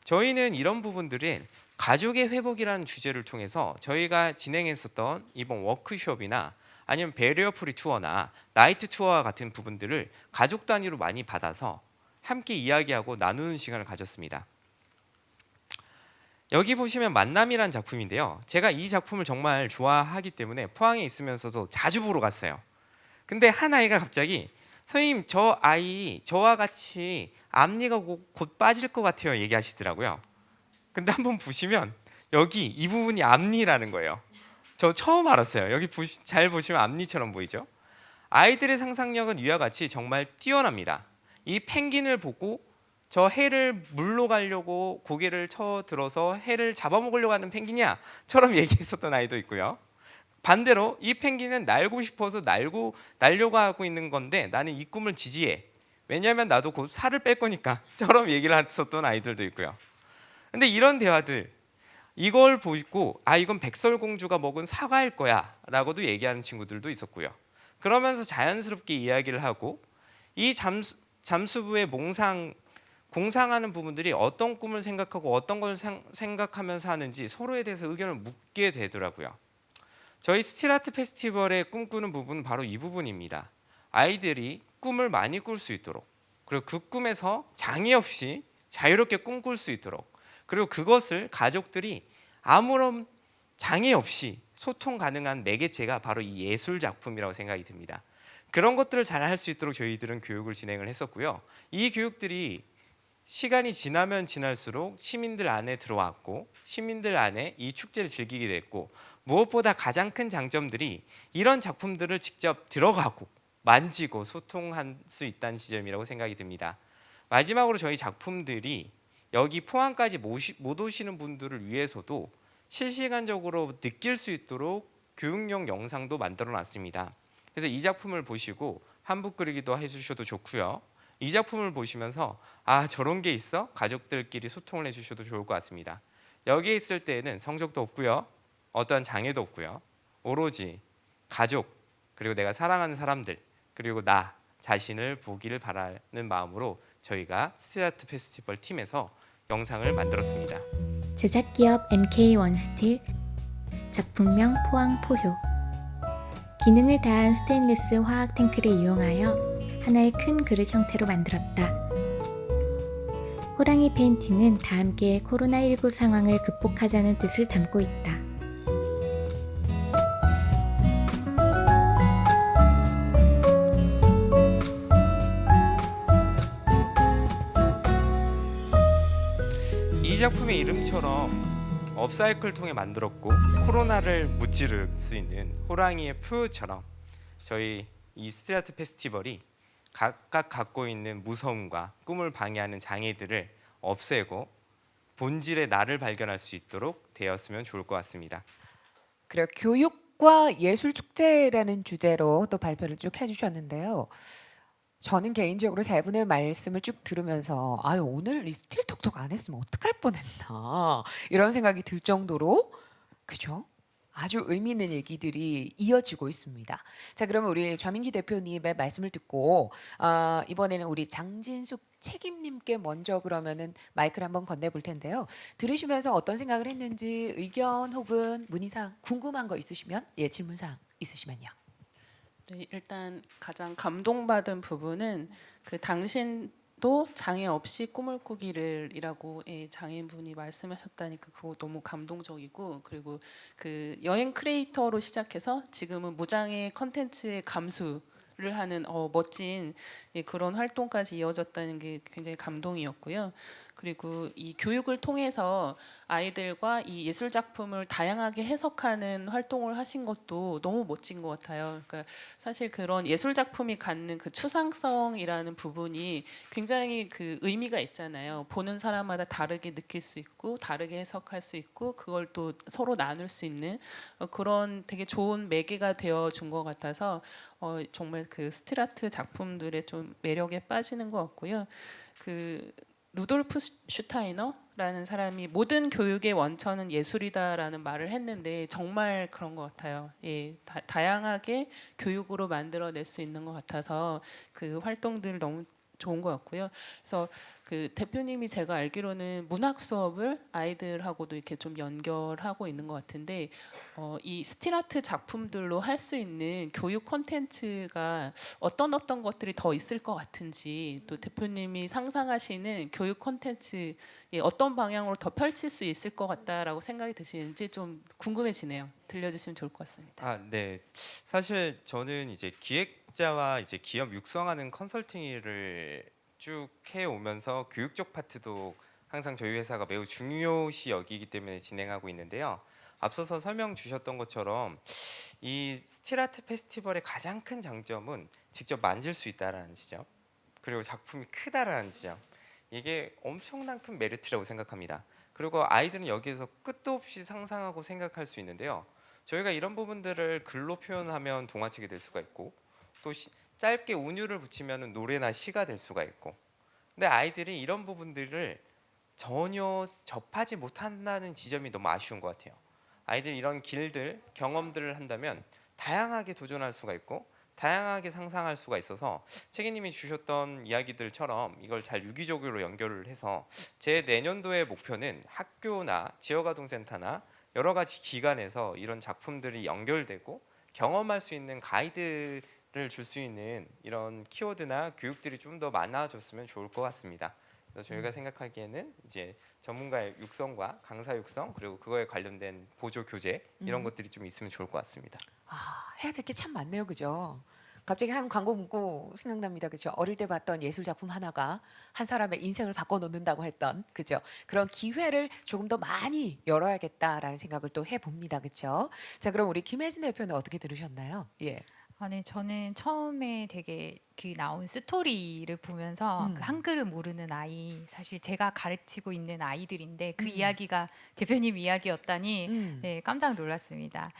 저희는 이런 부분들을 가족의 회복이라는 주제를 통해서 저희가 진행했었던 이번 워크숍이나 아니면 베리어 프리 투어나 나이트 투어와 같은 부분들을 가족 단위로 많이 받아서 함께 이야기하고 나누는 시간을 가졌습니다. 여기 보시면 만남이란 작품인데요. 제가 이 작품을 정말 좋아하기 때문에 포항에 있으면서도 자주 보러 갔어요. 근데 한 아이가 갑자기 선생님 저 아이 저와 같이 앞니가 곧 빠질 것 같아요 얘기하시더라고요. 근데 한번 보시면 여기 이 부분이 앞니라는 거예요. 저 처음 알았어요. 여기 잘 보시면 앞니처럼 보이죠? 아이들의 상상력은 위와 같이 정말 뛰어납니다. 이 펭귄을 보고 저 해를 물로 가려고 고개를 쳐들어서 해를 잡아먹으려고 하는 펭귄이야처럼 얘기했었던 아이도 있고요. 반대로 이 펭귄은 날고 싶어서 날려고 하고 있는 건데 나는 이 꿈을 지지해. 왜냐하면 나도 곧 살을 뺄 거니까처럼 얘기를 했었던 아이들도 있고요. 근데 이런 대화들 이걸 보고 이건 백설공주가 먹은 사과일 거야라고도 얘기하는 친구들도 있었고요. 그러면서 자연스럽게 이야기를 하고 이 잠수부의 공상하는 부분들이 어떤 꿈을 생각하고 어떤 걸 생각하면서 하는지 서로에 대해서 의견을 묻게 되더라고요. 저희 스틸아트 페스티벌의 꿈꾸는 부분은 바로 이 부분입니다. 아이들이 꿈을 많이 꿀 수 있도록, 그리고 그 꿈에서 장애 없이 자유롭게 꿈꿀 수 있도록, 그리고 그것을 가족들이 아무런 장애 없이 소통 가능한 매개체가 바로 이 예술 작품이라고 생각이 듭니다. 그런 것들을 잘 할 수 있도록 저희들은 교육을 진행을 했었고요. 이 교육들이 시간이 지나면 지날수록 시민들 안에 들어왔고 시민들 안에 이 축제를 즐기게 됐고, 무엇보다 가장 큰 장점들이 이런 작품들을 직접 들어가고 만지고 소통할 수 있다는 지점이라고 생각이 듭니다. 마지막으로 저희 작품들이 여기 포항까지 못 오시는 분들을 위해서도 실시간적으로 느낄 수 있도록 교육용 영상도 만들어 놨습니다. 그래서 이 작품을 보시고 한붓 그리기도 해주셔도 좋고요. 이 작품을 보시면서 저런 게 있어? 가족들끼리 소통을 해주셔도 좋을 것 같습니다. 여기에 있을 때에는 성적도 없고요. 어떠한 장애도 없고요. 오로지 가족, 그리고 내가 사랑하는 사람들, 그리고 나 자신을 보기를 바라는 마음으로 저희가 스틸아트 페스티벌 팀에서 영상을 만들었습니다. 제작기업 MK 원스틸, 작품명 포항 포효. 기능을 다한 스테인리스 화학 탱크를 이용하여 하나의 큰 그릇 형태로 만들었다. 호랑이 페인팅은 다 함께 코로나19 상황을 극복하자는 뜻을 담고 있다. 이 작품의 이름처럼 업사이클 통해 만들었고 코로나를 무찌를 수 있는 호랑이의 표처럼 저희 이 스틸아트 페스티벌이 각각 갖고 있는 무서움과 꿈을 방해하는 장애들을 없애고 본질의 나를 발견할 수 있도록 되었으면 좋을 것 같습니다. 그리고 교육과 예술 축제라는 주제로 또 발표를 쭉 해주셨는데요. 저는 개인적으로 세 분의 말씀을 쭉 들으면서 오늘 이 스틸 톡톡 안 했으면 어떡할 뻔했나 이런 생각이 들 정도로 그죠? 아주 의미 있는 얘기들이 이어지고 있습니다. 자, 그러면 우리 좌민기 대표님의 말씀을 듣고 이번에는 우리 장진숙 책임님께 먼저 그러면은 마이크를 한번 건네볼 텐데요. 들으시면서 어떤 생각을 했는지 의견 혹은 문의사항 궁금한 거 있으시면 질문사항 있으시면요. 네, 일단 가장 감동받은 부분은 그 당신도 장애 없이 꿈을 꾸기를이라고 장애인분이 말씀하셨다니까 그거 너무 감동적이고, 그리고 그 여행 크리에이터로 시작해서 지금은 무장애 컨텐츠의 감수를 하는 멋진 그런 활동까지 이어졌다는 게 굉장히 감동이었고요. 그리고 이 교육을 통해서 아이들과 이 예술 작품을 다양하게 해석하는 활동을 하신 것도 너무 멋진 것 같아요. 그러니까 사실 그런 예술 작품이 갖는 그 추상성이라는 부분이 굉장히 그 의미가 있잖아요. 보는 사람마다 다르게 느낄 수 있고 다르게 해석할 수 있고 그걸 또 서로 나눌 수 있는 그런 되게 좋은 매개가 되어 준 것 같아서 정말 그 스틸아트 작품들의 좀 매력에 빠지는 것 같고요. 그 루돌프 슈타이너라는 사람이 모든 교육의 원천은 예술이다라는 말을 했는데 정말 그런 것 같아요. 다양하게 교육으로 만들어낼 수 있는 것 같아서 그 활동들 너무 좋은 것 같고요. 그래서 그 대표님이 제가 알기로는 문학 수업을 아이들하고도 이렇게 좀 연결하고 있는 것 같은데 이 스틸아트 작품들로 할 수 있는 교육 콘텐츠가 어떤 것들이 더 있을 것 같은지, 또 대표님이 상상하시는 교육 콘텐츠 어떤 방향으로 더 펼칠 수 있을 것 같다라고 생각이 드시는지 좀 궁금해지네요. 들려주시면 좋을 것 같습니다. 네. 사실 저는 이제 기획자와 이제 기업 육성하는 컨설팅 일을 쭉 해오면서 교육적 파트도 항상 저희 회사가 매우 중요시 여기기 때문에 진행하고 있는데요. 앞서서 설명 주셨던 것처럼 이 스틸아트 페스티벌의 가장 큰 장점은 직접 만질 수 있다라는 지점. 그리고 작품이 크다라는 지점, 이게 엄청난 큰 메리트라고 생각합니다. 그리고 아이들은 여기에서 끝도 없이 상상하고 생각할 수 있는데요. 저희가 이런 부분들을 글로 표현하면 동화책이 될 수가 있고, 또 짧게 운율을 붙이면 노래나 시가 될 수가 있고, 근데 아이들이 이런 부분들을 전혀 접하지 못한다는 지점이 너무 아쉬운 것 같아요. 아이들이 이런 길들, 경험들을 한다면 다양하게 도전할 수가 있고 다양하게 상상할 수가 있어서 책임님이 주셨던 이야기들처럼 이걸 잘 유기적으로 연결을 해서 제 내년도의 목표는 학교나 지역아동센터나 여러 가지 기관에서 이런 작품들이 연결되고 경험할 수 있는 가이드를 줄 수 있는 이런 키워드나 교육들이 좀 더 많아졌으면 좋을 것 같습니다. 그래서 저희가 생각하기에는 이제 전문가의 육성과 강사 육성, 그리고 그거에 관련된 보조 교재 이런 것들이 좀 있으면 좋을 것 같습니다. 해야 될 게 참 많네요, 그죠? 갑자기 한 광고 문구 생각납니다, 그죠? 어릴 때 봤던 예술 작품 하나가 한 사람의 인생을 바꿔놓는다고 했던, 그죠? 그런 기회를 조금 더 많이 열어야겠다라는 생각을 또 해봅니다, 그죠? 자, 그럼 우리 김혜진 대표는 어떻게 들으셨나요? 예. 네, 저는 처음에 되게 그 나온 스토리를 보면서 그 한글을 모르는 아이, 사실 제가 가르치고 있는 아이들인데 그 이야기가 대표님 이야기였다니 네, 깜짝 놀랐습니다.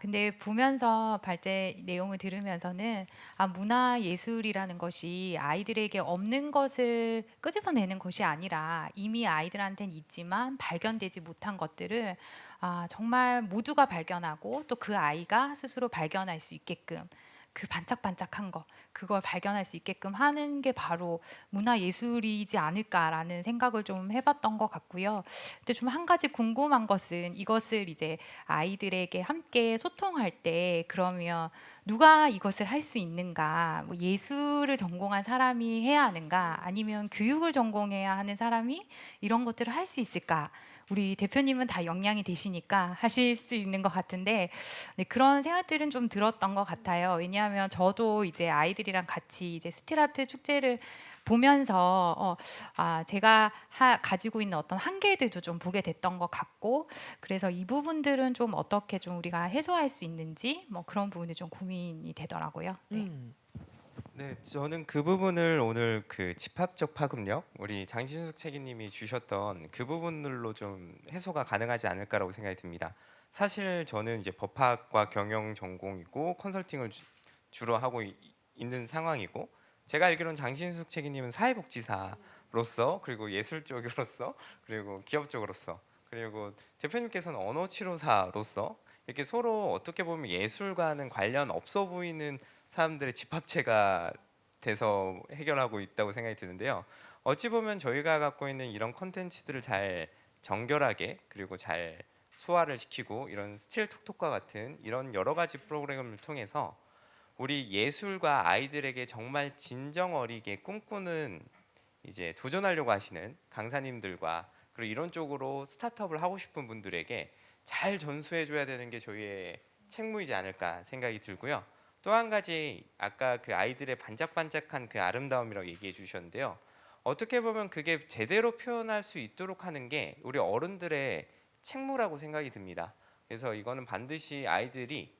근데 보면서 발제 내용을 들으면서는 문화 예술이라는 것이 아이들에게 없는 것을 끄집어내는 것이 아니라 이미 아이들한테는 있지만 발견되지 못한 것들을 정말 모두가 발견하고 또 그 아이가 스스로 발견할 수 있게끔 그 반짝반짝한 거 그걸 발견할 수 있게끔 하는 게 바로 문화 예술이지 않을까라는 생각을 좀 해봤던 것 같고요. 근데 좀 한 가지 궁금한 것은 이것을 이제 아이들에게 함께 소통할 때 그러면 누가 이것을 할 수 있는가? 뭐 예술을 전공한 사람이 해야 하는가? 아니면 교육을 전공해야 하는 사람이 이런 것들을 할 수 있을까? 우리 대표님은 다 역량이 되시니까 하실 수 있는 것 같은데 네, 그런 생각들은 좀 들었던 것 같아요. 왜냐하면 저도 이제 아이들이랑 같이 이제 스틸아트 축제를 보면서 제가 가지고 있는 어떤 한계들도 좀 보게 됐던 것 같고 그래서 이 부분들은 좀 어떻게 좀 우리가 해소할 수 있는지 뭐 그런 부분이 좀 고민이 되더라고요. 네. 네, 저는 그 부분을 오늘 그 집합적 파급력, 우리 장신숙 책임님이 주셨던 그 부분들로 좀 해소가 가능하지 않을까라고 생각이 듭니다. 사실 저는 이제 법학과 경영 전공이고 컨설팅을 주로 하고 있는 상황이고, 제가 알기로는 장신숙 책임님은 사회복지사로서, 그리고 예술 쪽으로서, 그리고 기업 쪽으로서, 그리고 대표님께서는 언어치료사로서 이렇게 서로 어떻게 보면 예술과는 관련 없어 보이는 사람들의 집합체가 돼서 해결하고 있다고 생각이 드는데요. 어찌 보면 저희가 갖고 있는 이런 컨텐츠들을 잘 정결하게 그리고 잘 소화를 시키고 이런 스틸 톡톡과 같은 이런 여러 가지 프로그램을 통해서 우리 예술과 아이들에게 정말 진정 어리게 꿈꾸는 이제 도전하려고 하시는 강사님들과 그리고 이런 쪽으로 스타트업을 하고 싶은 분들에게 잘 전수해 줘야 되는 게 저희의 책무이지 않을까 생각이 들고요. 또 한 가지 아까 그 아이들의 반짝반짝한 그 아름다움이라고 얘기해 주셨는데요. 어떻게 보면 그게 제대로 표현할 수 있도록 하는 게 우리 어른들의 책무라고 생각이 듭니다. 그래서 이거는 반드시 아이들이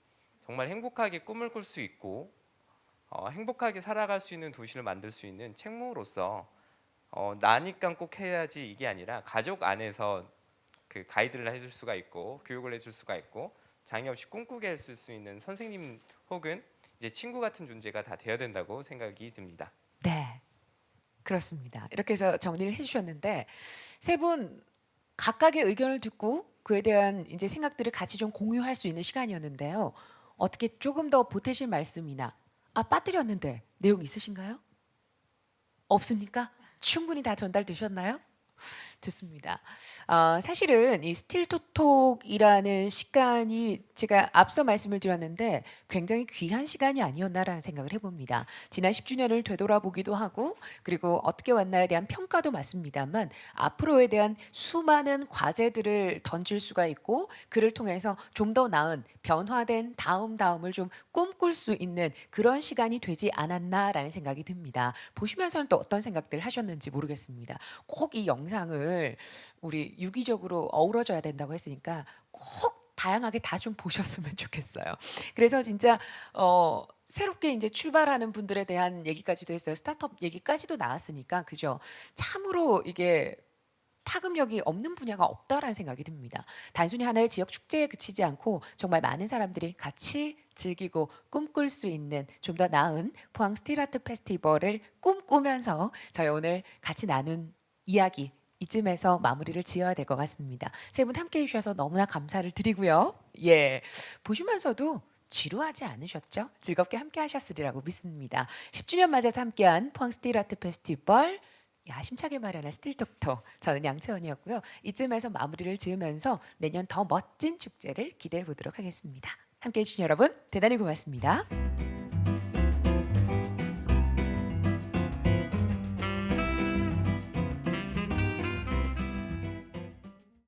정말 행복하게 꿈을 꿀 수 있고 행복하게 살아갈 수 있는 도시를 만들 수 있는 책무로서 나니까 꼭 해야지 이게 아니라 가족 안에서 그 가이드를 해줄 수가 있고 교육을 해줄 수가 있고 장애 없이 꿈꾸게 해줄 수 있는 선생님 혹은 이제 친구 같은 존재가 다 되어야 된다고 생각이 듭니다. 네, 그렇습니다. 이렇게 해서 정리를 해주셨는데 세 분 각각의 의견을 듣고 그에 대한 이제 생각들을 같이 좀 공유할 수 있는 시간이었는데요. 어떻게 조금 더 보태실 말씀이나 빠뜨렸는데 내용 있으신가요? 없습니까? 충분히 다 전달되셨나요? 좋습니다. 사실은 이 스틸토톡이라는 시간이 제가 앞서 말씀을 드렸는데 굉장히 귀한 시간이 아니었나라는 생각을 해봅니다. 지난 10주년을 되돌아보기도 하고 그리고 어떻게 왔나에 대한 평가도 맞습니다만 앞으로에 대한 수많은 과제들을 던질 수가 있고 그를 통해서 좀 더 나은 변화된 다음을 좀 꿈꿀 수 있는 그런 시간이 되지 않았나라는 생각이 듭니다. 보시면서는 또 어떤 생각들 하셨는지 모르겠습니다. 꼭 이 영상을 우리 유기적으로 어우러져야 된다고 했으니까 꼭 다양하게 다 좀 보셨으면 좋겠어요. 그래서 진짜 새롭게 이제 출발하는 분들에 대한 얘기까지도 했어요. 스타트업 얘기까지도 나왔으니까 그죠? 참으로 이게 파급력이 없는 분야가 없다라는 생각이 듭니다. 단순히 하나의 지역 축제에 그치지 않고 정말 많은 사람들이 같이 즐기고 꿈꿀 수 있는 좀 더 나은 포항 스틸아트 페스티벌을 꿈꾸면서 저희 오늘 같이 나눈 이야기 이쯤에서 마무리를 지어야 될 것 같습니다. 세 분 함께해 주셔서 너무나 감사를 드리고요. 예, 보시면서도 지루하지 않으셨죠? 즐겁게 함께 하셨으리라고 믿습니다. 10주년 맞아서 함께한 포항 스틸아트 페스티벌 야심차게 마련한 스틸톡톡, 저는 양채원이었고요. 이쯤에서 마무리를 지으면서 내년 더 멋진 축제를 기대해 보도록 하겠습니다. 함께해 주신 여러분 대단히 고맙습니다.